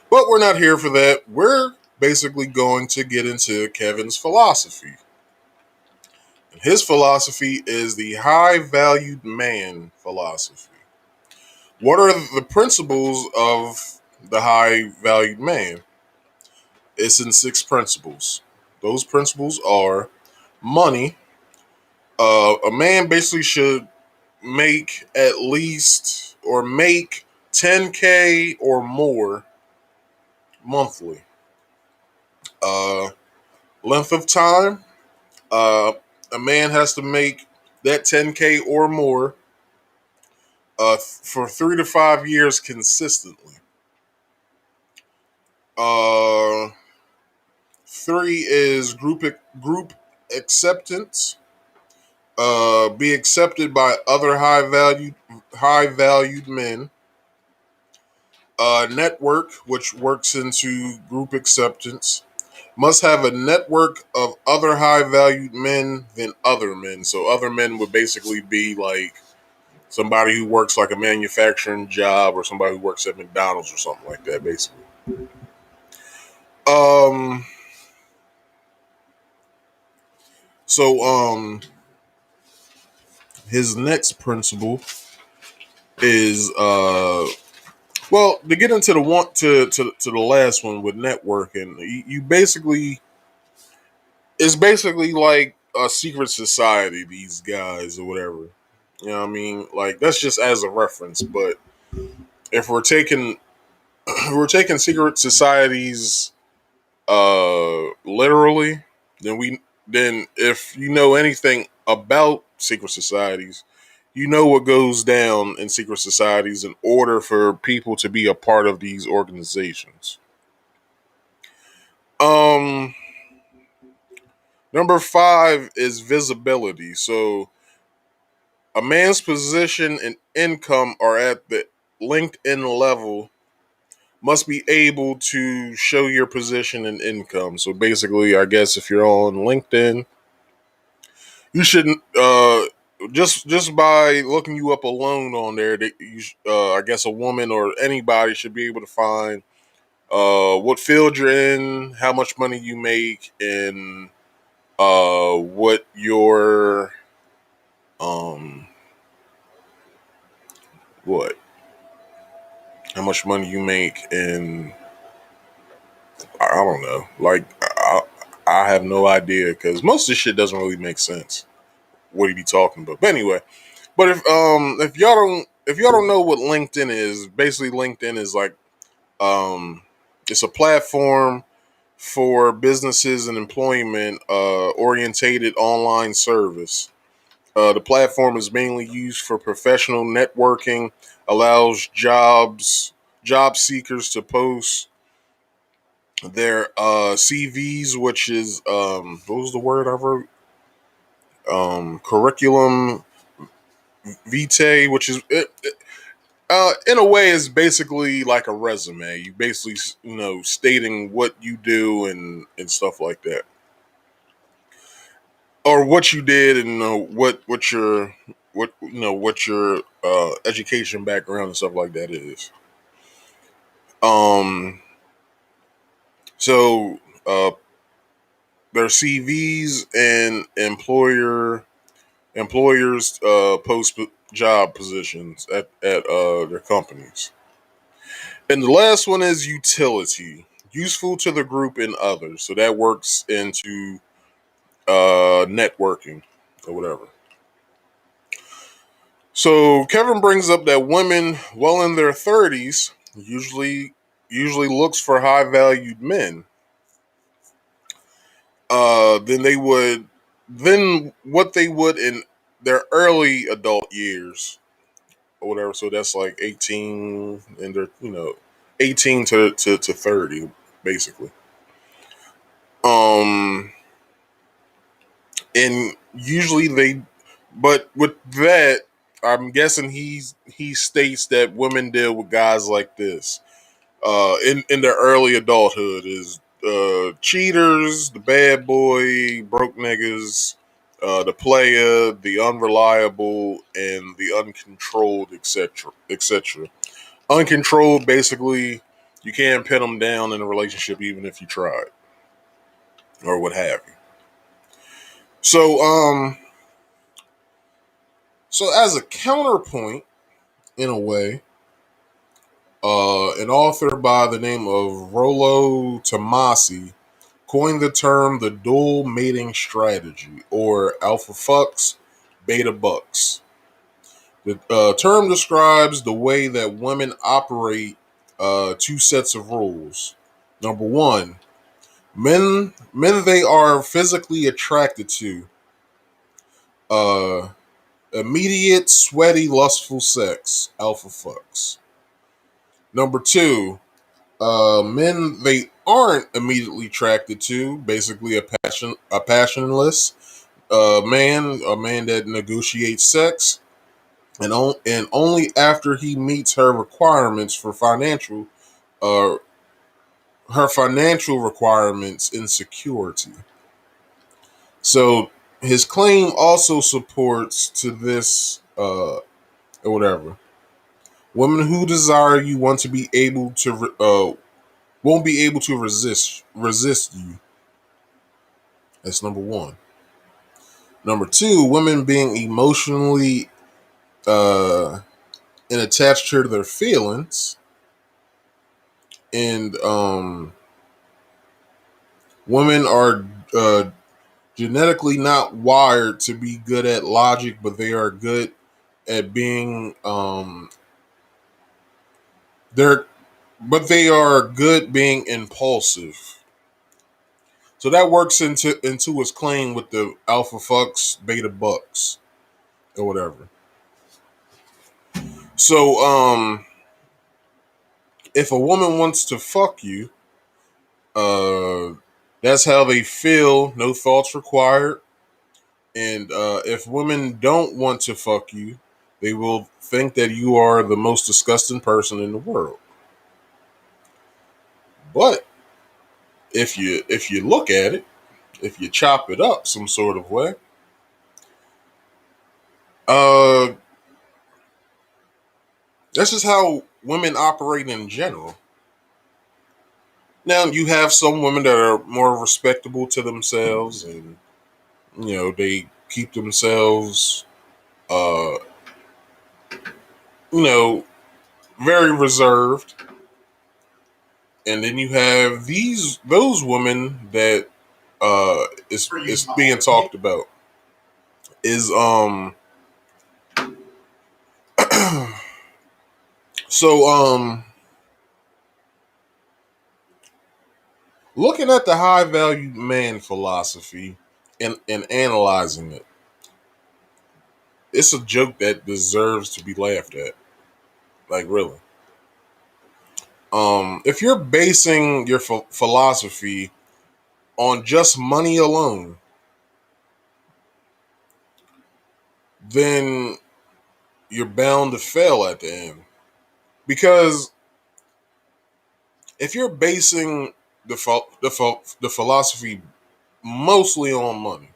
A: But we're not here for that. We're basically going to get into Kevin's philosophy. And his philosophy is the high valued man philosophy. What are the principles of the high valued man? It's in 6 principles. Those principles are money. A man basically should make at least or make 10K or more monthly. Length of time. A man has to make that 10K or more for 3 to 5 years consistently. 3 is group acceptance. Be accepted by other high valued men. Network, which works into group acceptance, must have a network of other high valued men than other men. So other men would basically be like somebody who works like a manufacturing job or somebody who works at McDonald's or something like that, basically. Um. So his next principle is well, to get into the one to the last one with networking, you basically, it's basically like a secret society, these guys or whatever. You know what I mean? Like, that's just as a reference, but if we're taking if we're taking secret societies literally, then if you know anything about secret societies, you know what goes down in secret societies in order for people to be a part of these organizations. Um, Number five is visibility. So a man's position and income are at the LinkedIn level must be able to show your position and income. So basically, I guess if you're on LinkedIn, you shouldn't just by looking you up alone on there. That I guess a woman or anybody should be able to find what field you're in, how much money you make, and what your um what how much money you make, and I don't know. Like, I have no idea because most of this shit doesn't really make sense. What he be talking about? But anyway, but if y'all don't know what LinkedIn is, basically LinkedIn is like it's a platform for businesses and employment orientated online service. The platform is mainly used for professional networking, allows job seekers to post their CVs, which is what was the word I wrote? Curriculum vitae, which is in a way is basically like a resume. You basically stating what you do and stuff like that, or what you did, and what your education background and stuff like that is. Um, so their CVs and employers post job positions at their companies. And the last one is utility, useful to the group and others. So that works into networking or whatever. So Kevin brings up that women well in their 30s usually looks for high valued men. Than they would than what they would in their early adult years or whatever. So that's like 18 and they're 18 to 30 basically. Um and usually they but with that, I'm guessing he states that women deal with guys like this in their early adulthood is cheaters, the bad boy, broke niggas, the player, the unreliable, and the uncontrolled, etc., etc. Uncontrolled, basically, you can't pin them down in a relationship even if you tried or what have you. So, so as a counterpoint, in a way, an author by the name of Rollo Tomasi coined the term the dual mating strategy, or alpha fucks, beta bucks. The term describes the way that women operate two sets of rules. Number one, men they are physically attracted to, uh, immediate, sweaty, lustful sex, alpha fucks. Number two, men they aren't immediately attracted to, basically a passionless a man that negotiates sex, and only after he meets uh, her financial requirements in security. So his claim also supports to this or whatever. Women who desire you want to be able to won't be able to resist you. That's number one. Number two, women being emotionally and attached to their feelings, and women are genetically not wired to be good at logic, but they are good at being they're but they are good being impulsive. So that works into his claim with the alpha fucks, beta bucks, or whatever. So if a woman wants to fuck you, uh that's how they feel, no thoughts required. And if women don't want to fuck you, they will think that you are the most disgusting person in the world. But if you look at it, if you chop it up some sort of way, uh, that's just how women operate in general. Now you have some women that are more respectable to themselves, and they keep themselves, uh, you know, very reserved. And then you have those women that is being talked about is so looking at the high value man philosophy and analyzing it, it's a joke that deserves to be laughed at. Like, really. If you're basing your philosophy on just money alone, then you're bound to fail at the end. Because if you're basing the philosophy mostly on money,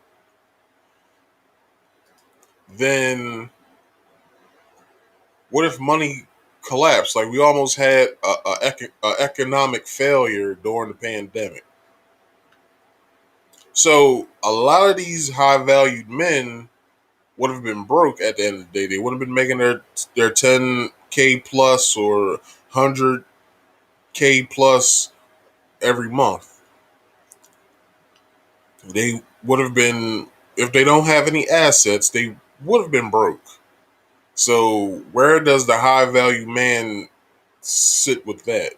A: then what if money collapsed? Like, we almost had a economic failure during the pandemic. So a lot of these high valued men would have been broke at the end of the day. They would have been making their 10K plus or 100K plus every month. They would have been, if they don't have any assets, they would have been broke. So where does the high value man sit with that?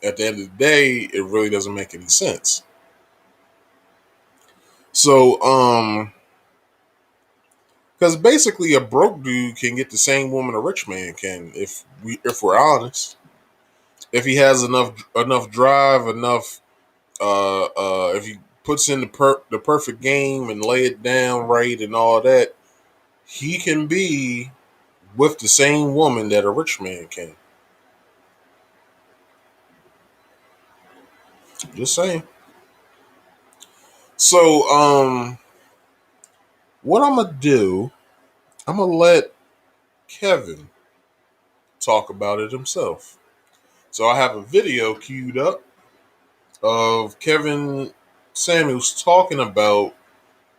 A: At the end of the day, it really doesn't make any sense. So, because basically a broke dude can get the same woman a rich man can, if we're honest. If he has enough drive, enough, if he puts in the perfect game and lay it down right and all that, he can be with the same woman that a rich man can. Just saying. So, what I'm gonna do, I'm gonna let Kevin talk about it himself. So I have a video queued up of Kevin Samuels talking about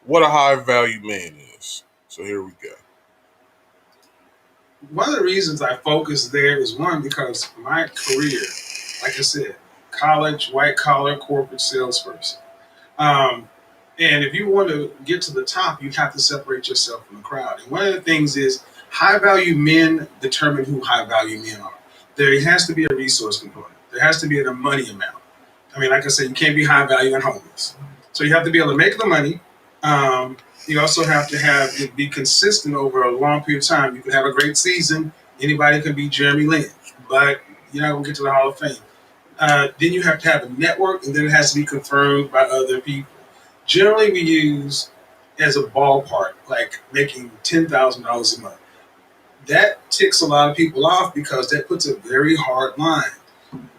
A: what a high value man is. So here we go.
B: One of the reasons I focused there is one, because my career, like I said, college, white collar, corporate salesperson. Um, and if you want to get to the top, you have to separate yourself from the crowd. And one of the things is high value men determine who high value men are. There has to be a resource component. There has to be a money amount. I mean, like I said, you can't be high value and homeless. So you have to be able to make the money. Um, you also have to have it be consistent over a long period of time. You can have a great season. Anybody can be Jeremy Lin, but you're not going to get to the Hall of Fame. Then you have to have a network, and then it has to be confirmed by other people. Generally, we use as a ballpark, like making $10,000 a month. That ticks a lot of people off because that puts a very hard line.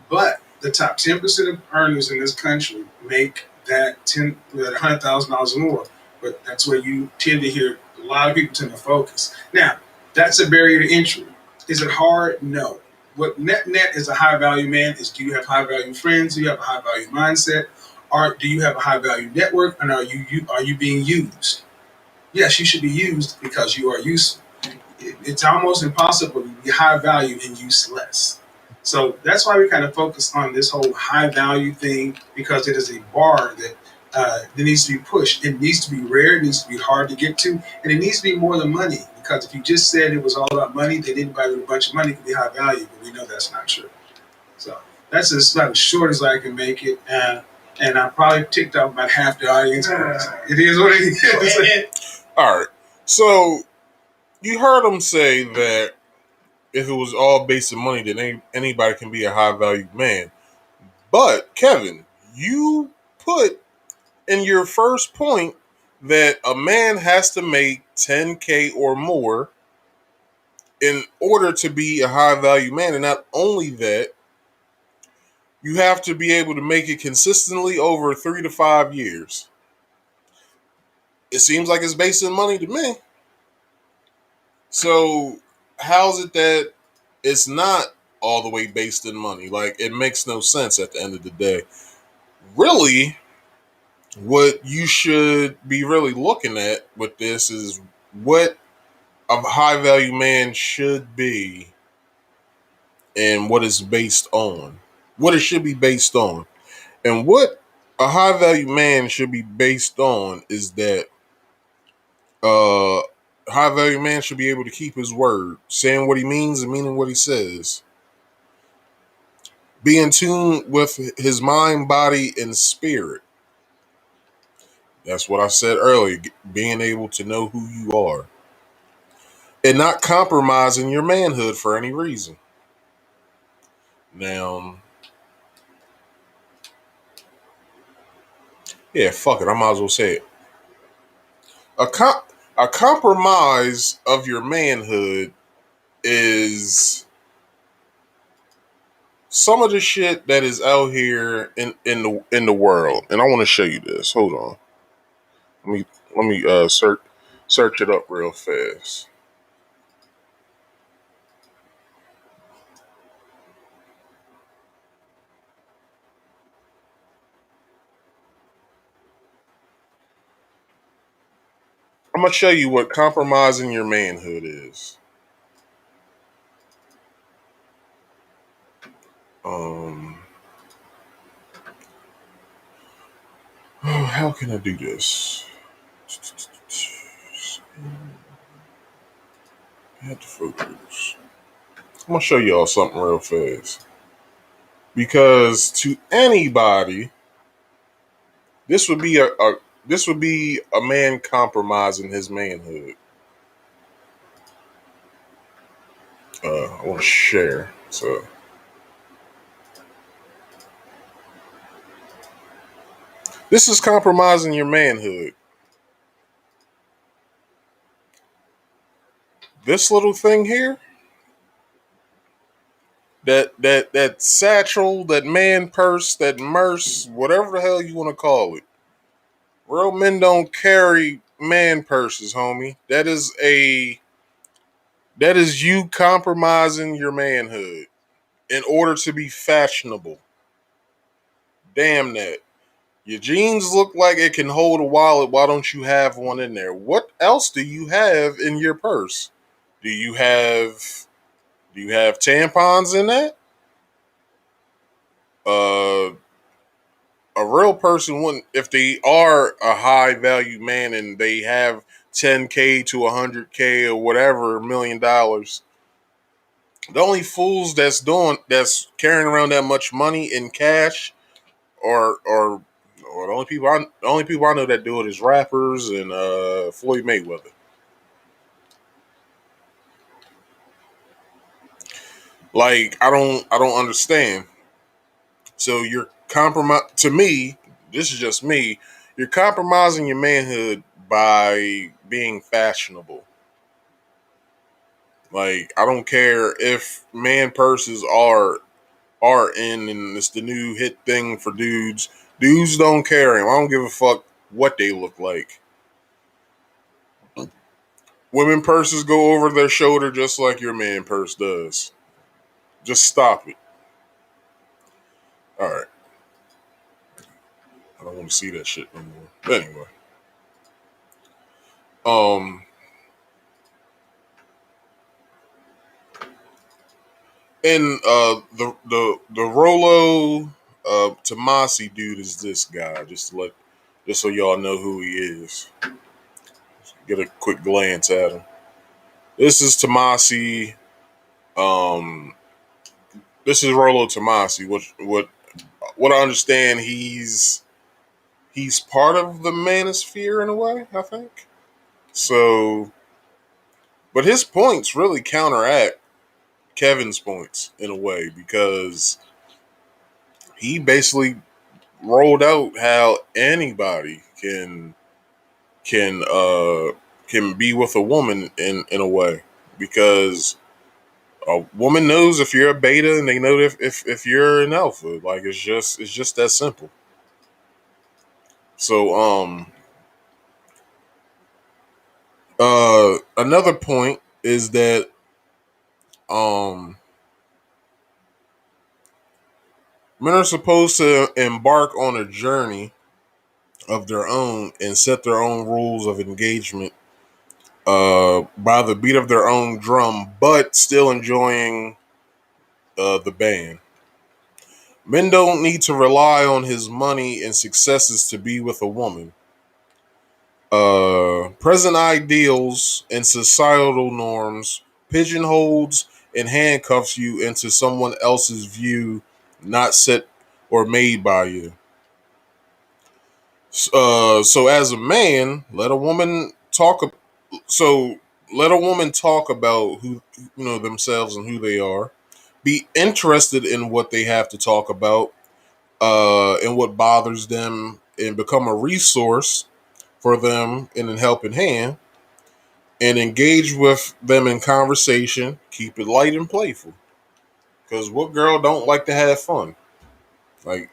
B: But the top 10% of earners in this country make that $100,000 or more. But that's where you tend to hear a lot of people tend to focus. Now, that's a barrier to entry. Is it hard? No.
C: what net is a high value man is, do you have high value friends? Do you have a high value mindset? Or do you have a high value network? And are you being used? Yes, you should be used because you are useful. It's almost impossible to be high value and useless. So that's why we kind of focus on this whole high value thing, because it is a bar that needs to be pushed. It needs to be rare. It needs to be hard to get to, and it needs to be more than money. Because if you just said it was all about money, then anybody with a bunch of money could be high value, but we know that's not true. So that's about as short as I can make it. And I probably ticked off about half the audience. It is what it is.
A: All right. So you heard him say that if it was all based on money, then anybody can be a high value man. But Kevin, you put in your first point that a man has to make 10K or more in order to be a high value man. And not only that, you have to be able to make it consistently over 3 to 5 years. It seems like it's based on money to me. So how's it that it's not all the way based in money? Like, it makes no sense at the end of the day. Really, what you should be really looking at with this is what a high value man should be and what it's based on. What it should be based on. And what a high value man should be based on is that high value man should be able to keep his word, saying what he means and meaning what he says. Be in tune with his mind, body, and spirit. That's what I said earlier. Being able to know who you are. And not compromising your manhood for any reason. Now, yeah, fuck it. I might as well say it. A compromise of your manhood is some of the shit that is out here in the world. And I want to show you this. Hold on. Let me search it up real fast. I'm gonna show you what compromising your manhood is. How can I do this? Add to photos. I'm gonna show y'all something real fast. Because to anybody, this would be a man compromising his manhood. I want to share. So this is compromising your manhood. This little thing here, that satchel, that man purse, that merce, whatever the hell you want to call it. Real men don't carry man purses, homie. That is you compromising your manhood in order to be fashionable. Damn that. Your jeans look like it can hold a wallet. Why don't you have one in there? What else do you have in your purse? Do you have tampons in that? Uh, a real person wouldn't, if they are a high value man and they have 10K to 100K or whatever $1,000,000. The only fools that's carrying around that much money in cash or the only people I know that do it is rappers and Floyd Mayweather. Like, I don't understand. So you're compromise to me. This is just me. You're compromising your manhood by being fashionable. Like, I don't care if man purses are in and it's the new hit thing for dudes. Dudes don't carry them. I don't give a fuck what they look like. Women purses go over their shoulder just like your man purse does. Just stop it. All right. I don't want to see that shit no more. But anyway, um, and the Rolo Tomasi dude is this guy. Just so y'all know who he is. Get a quick glance at him. This is Tomasi. Um, this is Rolo Tomasi. What I understand, he's part of the Manosphere in a way. I think so. But his points really counteract Kevin's points in a way because he basically rolled out how anybody can can be with a woman in a way because a woman knows if you're a beta and they know if you're an alpha. Like it's just that simple. So another point is that um men are supposed to embark on a journey of their own and set their own rules of engagement by the beat of their own drum, but still enjoying the band. Men don't need to rely on his money and successes to be with a woman. Present ideals and societal norms pigeonholes and handcuffs you into someone else's view, not set or made by you. So as a man, let a woman talk. So let a woman talk about who themselves and who they are. Be interested in what they have to talk about, and what bothers them, and become a resource for them in a helping hand, and engage with them in conversation. Keep it light and playful, because what girl don't like to have fun? Like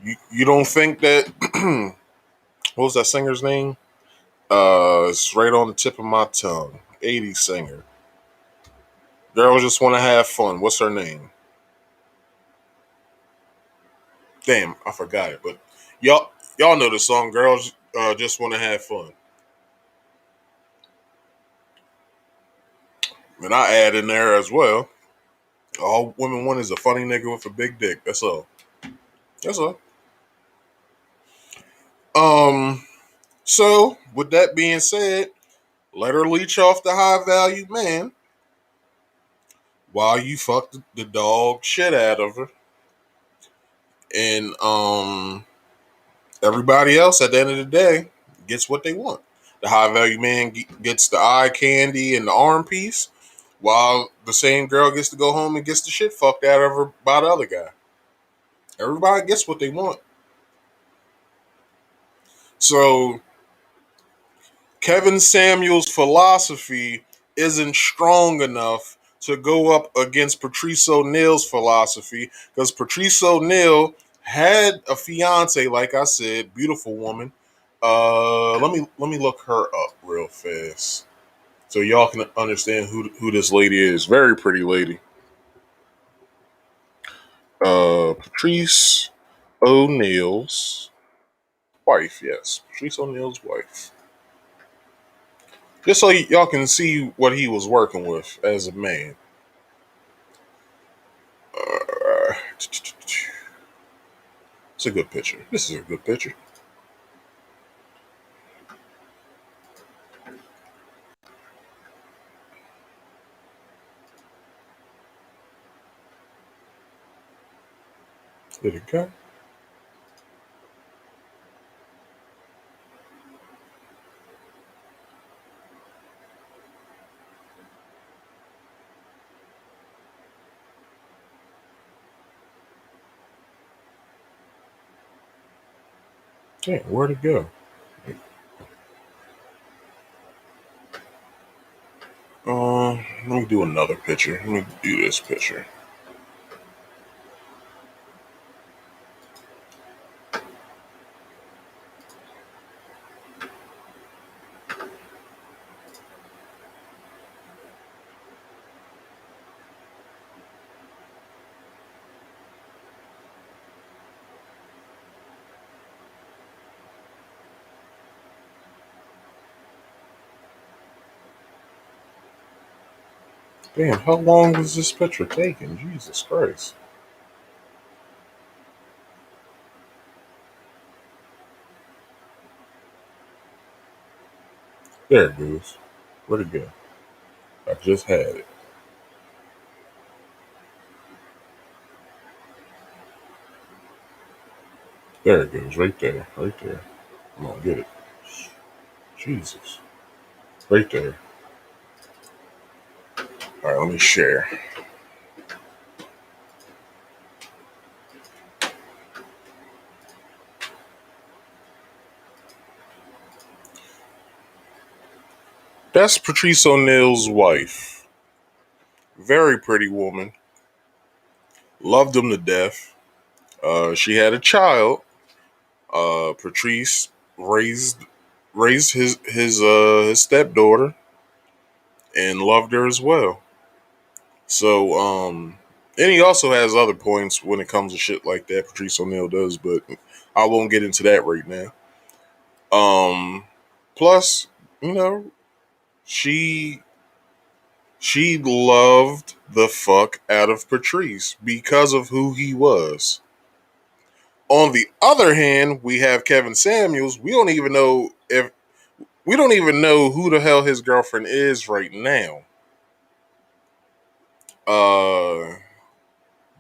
A: you don't think that what was that singer's name? It's right on the tip of my tongue. 80s singer. Girls just want to have fun. What's her name? Damn, I forgot it. But y'all know the song. Girls just want to have fun. And I add in there as well. All women want is a funny nigga with a big dick. That's all. That's all. Um. So with that being said, let her leech off the high value man while you fuck the dog shit out of her, and everybody else at the end of the day gets what they want. The high value man gets the eye candy and the arm piece, while the same girl gets to go home and gets the shit fucked out of her by the other guy. Everybody gets what they want. So Kevin Samuel's philosophy isn't strong enough to go up against Patrice O'Neal's philosophy because Patrice O'Neal had a fiance, like I said, beautiful woman. Let me look her up real fast so y'all can understand who this lady is. Very pretty lady. Patrice O'Neal's wife. Yes, Patrice O'Neal's wife. Just so y'all can see what he was working with as a man. It's a good picture. This is a good picture. Did it go? Damn, where'd it go? Let me do another picture. Let me do this picture. Man, how long was this picture taken? Jesus Christ. There it goes. Where'd it go? I just had it. There it goes. Right there. Right there. I'm gonna get it. Jesus. Right there. Alright, let me share. That's Patrice O'Neal's wife. Very pretty woman. Loved him to death. She had a child. Patrice raised his stepdaughter and loved her as well. So and he also has other points when it comes to shit like that. Patrice O'Neal does, but I won't get into that right now. Plus, you know, she she loved the fuck out of Patrice because of who he was. On the other hand, we have Kevin Samuels. We don't even know who the hell his girlfriend is right now. Uh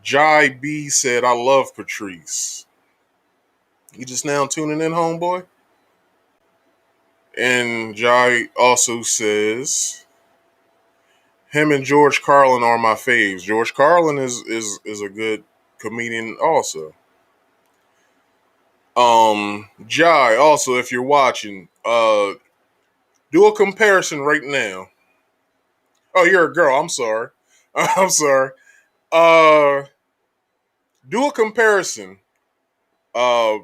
A: Jai B said, I love Patrice. You just now tuning in, homeboy? And Jai also says, him and George Carlin are my faves. George Carlin is a good comedian also. Jai, also, if you're watching, do a comparison right now. Oh, you're a girl. I'm sorry. I'm sorry. Uh, do a comparison. Uh,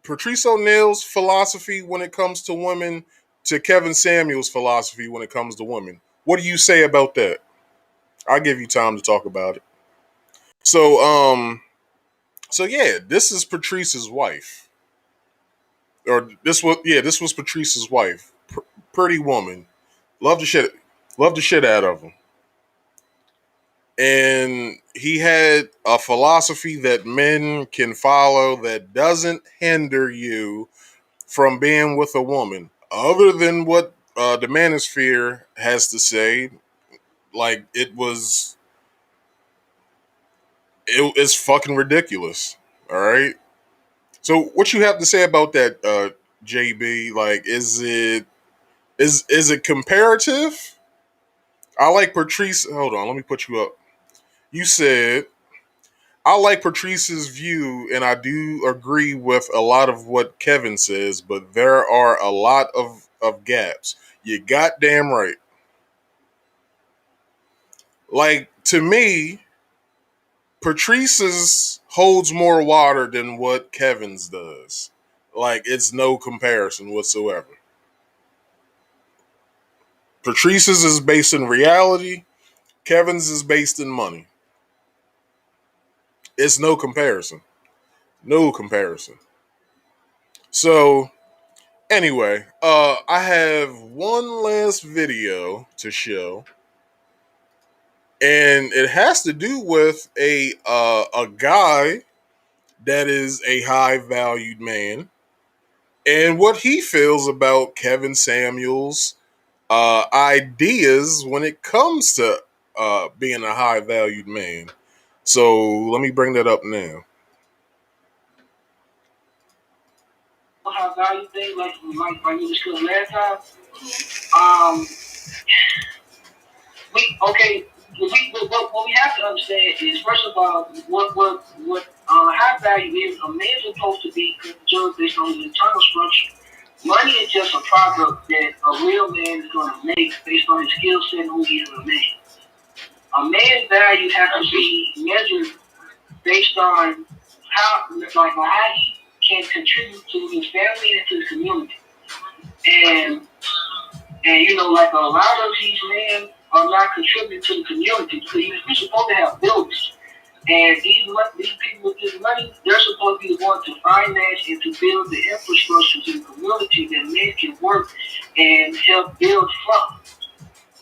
A: Patrice O'Neal's philosophy when it comes to women to Kevin Samuel's philosophy when it comes to women. What do you say about that? I'll give you time to talk about it. So, so yeah, this is Patrice's wife, or this was Patrice's wife. Pretty woman, love the shit out of him. And he had a philosophy that men can follow that doesn't hinder you from being with a woman, other than what the Manosphere has to say. Like it's fucking ridiculous. All right. So what you have to say about that, JB? Like, is it comparative? I like Patrice. Hold on, let me put you up. You said I like Patrice's view, and I do agree with a lot of what Kevin says, but there are a lot of gaps. You goddamn right. Like, to me, Patrice's holds more water than what Kevin's does. Like, it's no comparison whatsoever. Patrice's is based in reality. Kevin's is based in money. It's no comparison. No comparison. So anyway, I have one last video to show, and it has to do with a guy that is a high valued man and what he feels about Kevin Samuels' ideas when it comes to being a high valued man. So let me bring that up now.
B: High value thing, like you discussed last time. Um, what we have to understand is, first of all, what high value is. A man is supposed to be judged based on his internal structure. Money is just a product that a real man is going to make based on his skill set and who he is as a man. A man's value has to be measured based on how he can contribute to his family and to his community. And like a lot of these men are not contributing to the community because we're supposed to have buildings. And these people with this money, they're supposed to be the ones to finance and to build the infrastructure to the community that men can work and help build from.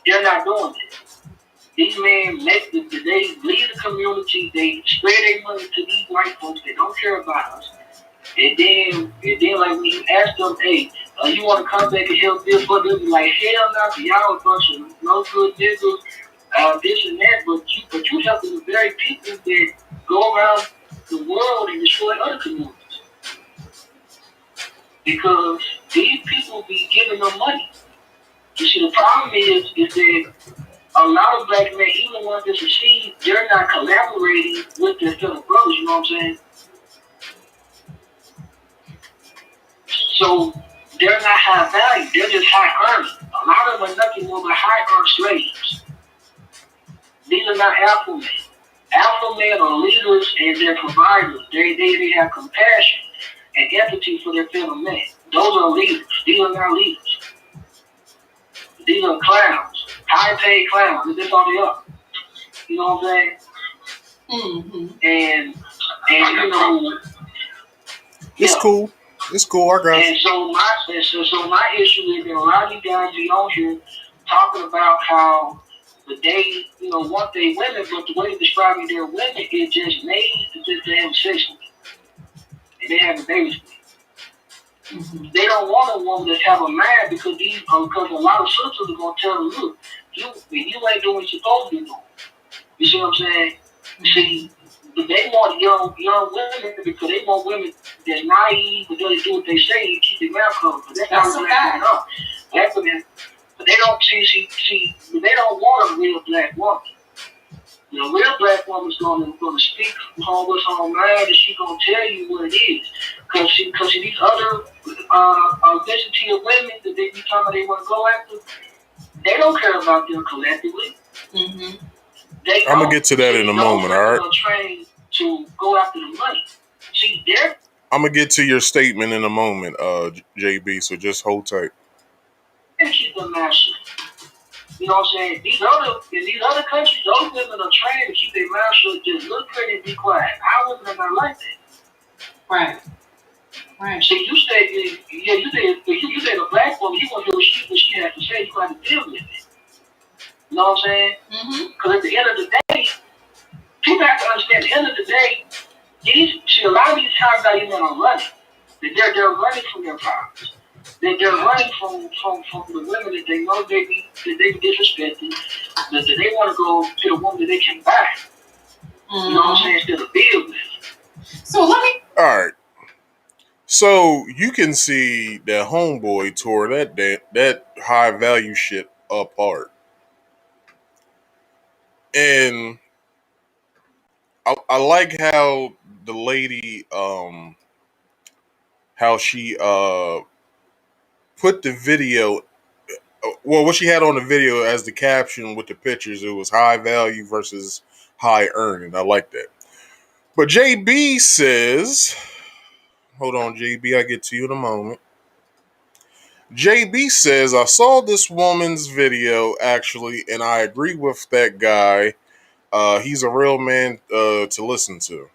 B: They're not doing that. These men they lead the community. They spread their money to these white folks. They don't care about us. And then, like when you ask them, hey, you want to come back and help this, but they'll be like, hell no, 'cause y'all a bunch of no good niggas, this and that. But you helping the very people that go around the world and destroy other communities because these people be giving them money. You see, the problem is that a lot of black men, even ones that succeed, they're not collaborating with their fellow brothers. You know what I'm saying? So they're not high value. They're just high earning. A lot of them are nothing more but high earned slaves. These are not alpha men. Alpha men are leaders and they're providers. They have compassion and empathy for their fellow men. Those are leaders. These are not leaders. These are clowns. High paid clowns. That's all they are. You know what I'm saying?
D: Mm-hmm.
B: And you know,
A: it's cool. It's cool. I got
B: and so my issue is that a lot of you guys be on here talking about how they, you know, want their women, but the way they're describing their women is just made to just have sex with them. And they have babies with them. Mm-hmm. They don't want a woman that have a man because because a lot of sisters are gonna tell them, look, you ain't doing what you're supposed to be doing. You see what I'm saying? See, they want young women because they want women that's naive but they do what they say and keep their mouth covered. But that's not black women are. Black women, but they don't see they don't want a real black woman. You know, real black woman's gonna speak on what's on her mind and she's gonna tell you what it is. Cause these other vegetarian women that they be talking they want to go after, they don't care about them collectively.
D: Mm-hmm.
A: I'm gonna get to that in a moment. All right.
B: Trained to go after the money. See,
A: I'm gonna get to your statement in a moment, JB. So just hold tight.
B: And keep them master. You know what I'm saying? In these other countries, those women are trained to keep their mouth shut, just look pretty and be quiet. Our women are not like that.
D: Right. Right.
B: See, you say a black woman, you want to hear what she has to say. You got to deal with it. You know what I'm saying? Because at the end of the day, people have to understand. At the end of the day, a lot of these high value men are running. They're running from their problems. They're running from the women that they know they be disrespected. That they want to go to the woman that they can buy. You know what I'm saying? Instead of build with.
D: So let me.
A: All right. So you can see that homeboy tore that high value shit apart, and I like how the lady how she put the video. Well, what she had on the video as the caption with the pictures, it was high value versus high earning. I like that. But JB says, hold on, JB, I get to you in a moment. JB says, I saw this woman's video actually, and I agree with that guy. He's a real man to listen to.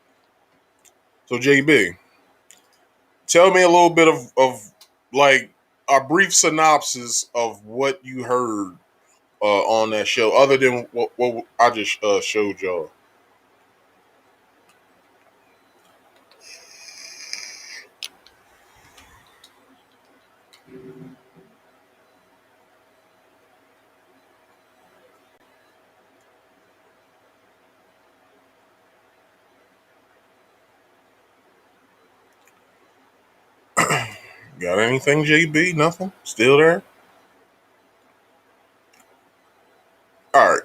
A: So JB, tell me a little bit of like a brief synopsis of what you heard on that show, other than what I just showed y'all. Got anything, JB? Nothing? Still there? All right.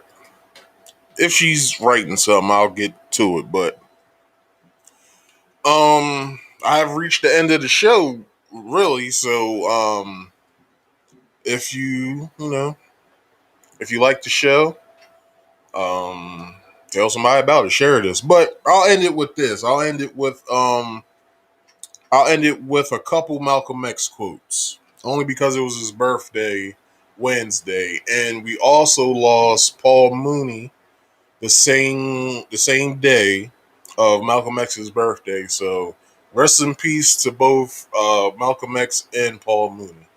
A: If she's writing something, I'll get to it. But I have reached the end of the show, really. So if if you like the show, tell somebody about it, share this. But I'll end it with this. I'll end it with a couple Malcolm X quotes, only because it was his birthday Wednesday, and we also lost Paul Mooney the same day of Malcolm X's birthday. So rest in peace to both Malcolm X and Paul Mooney.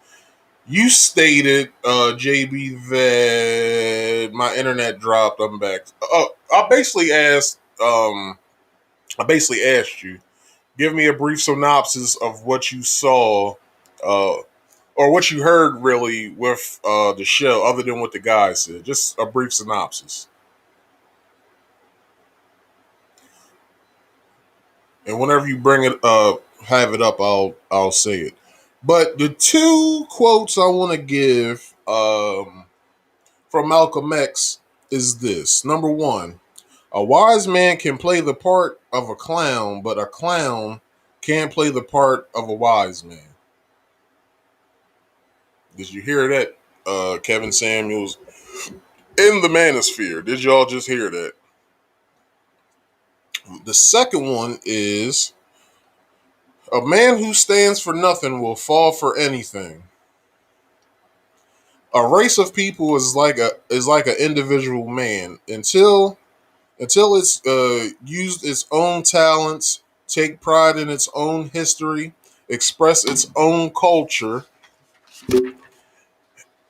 A: You stated, JB, that my internet dropped. I'm back. I basically asked. I basically asked you. Give me a brief synopsis of what you saw, uh, or what you heard, really, with the show, other than what the guy said. Just a brief synopsis. And whenever you bring it have it up, I'll say it. But the two quotes I want to give from Malcolm X is this. Number one, a wise man can play the part of a clown, but a clown can't play the part of a wise man. Did you hear that? Kevin Samuels in the Manosphere. Did y'all just hear that? The second one is a man who stands for nothing will fall for anything. A race of people is like an individual man until it's used its own talents, take pride in its own history, express its own culture,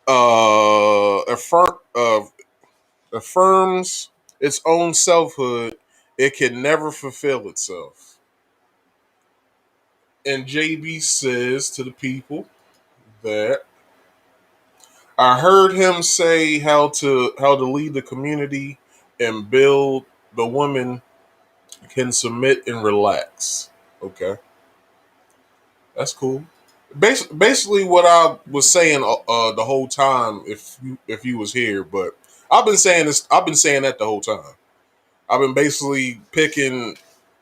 A: affirm, affirms its own selfhood, it can never fulfill itself. And JB says to the people that I heard him say how to lead the community and build the women can submit and relax. Okay, that's cool. Basically, what I was saying the whole time, if you was here, but I've been saying this. I've been saying that the whole time. I've been basically picking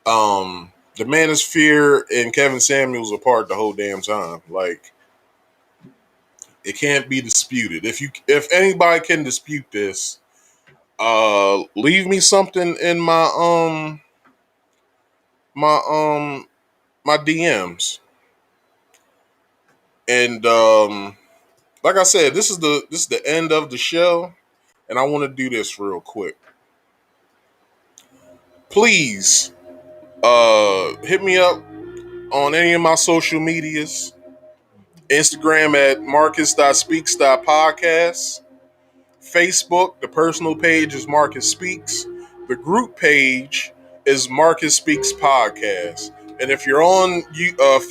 A: the Manosphere and Kevin Samuels apart the whole damn time. Like it can't be disputed. If anybody can dispute this, leave me something in my my DMs. And like I said, this is the end of the show, and I want to do this real quick. Please, hit me up on any of my social medias. Instagram at marcus.speaks.podcast. Facebook, the personal page is Marcus Speaks. The group page is Marcus Speaks Podcast. And if you're on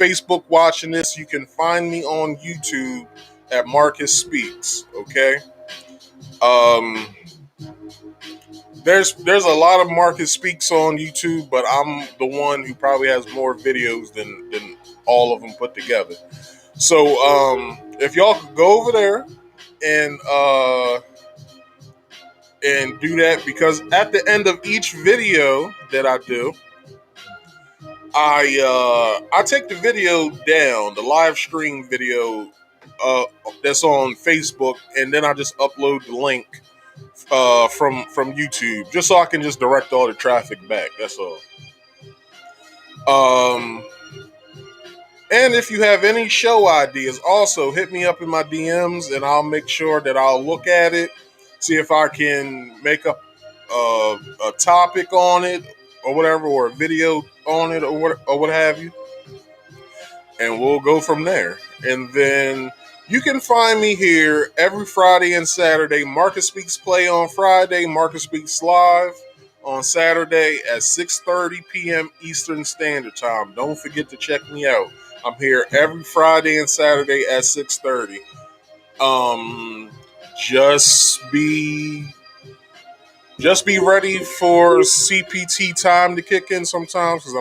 A: Facebook watching this, you can find me on YouTube at Marcus Speaks. Okay. Um, there's a lot of Marcus Speaks on YouTube, but I'm the one who probably has more videos than all of them put together. So if y'all could go over there and do that, because at the end of each video that I do, I take the video down, the live stream video that's on Facebook, and then I just upload the link from YouTube, just so I can just direct all the traffic back. That's all. Um, and if you have any show ideas, also hit me up in my DMs, and I'll make sure that I'll look at it, see if I can make up a topic on it or whatever, or a video on it, or what have you, and we'll go from there. And then you can find me here every Friday and Saturday. Marcus Speaks Play on Friday, Marcus Speaks Live on Saturday at 6:30 p.m. Eastern Standard Time. Don't forget to check me out. I'm here every Friday and Saturday at 6:30. Just be ready for CPT time to kick in sometimes, because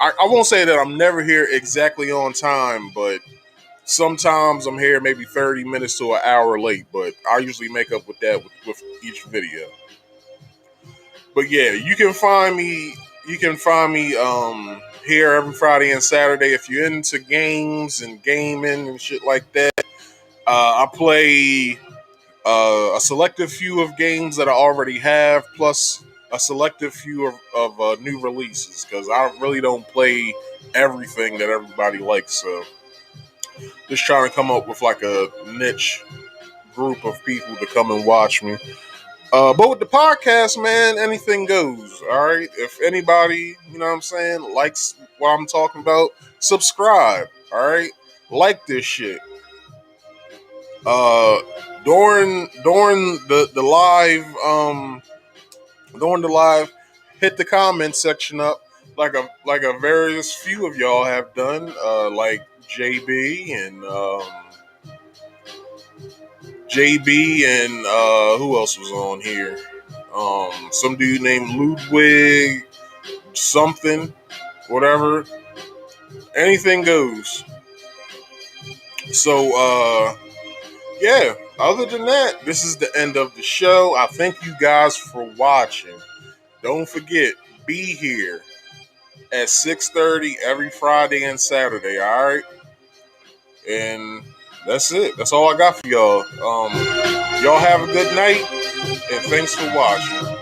A: I won't say that I'm never here exactly on time, but sometimes I'm here maybe 30 minutes to an hour late, but I usually make up with that with each video. But yeah, you can find me here every Friday and Saturday if you're into games and gaming and shit like that. I play a selective few of games that I already have, plus a selective few of new releases, because I really don't play everything that everybody likes. So just trying to come up with like a niche group of people to come and watch me. But with the podcast, man, anything goes. All right. If anybody, you know what I'm saying, likes what I'm talking about, subscribe. All right. Like this shit. during the live, hit the comment section up like a various few of y'all have done, like JB and who else was on here? Some dude named Ludwig something, whatever. Anything goes. So yeah, other than that, this is the end of the show. I thank you guys for watching. Don't forget, be here at 6:30 every Friday and Saturday, alright? And that's it. That's all I got for y'all. Y'all have a good night, and thanks for watching.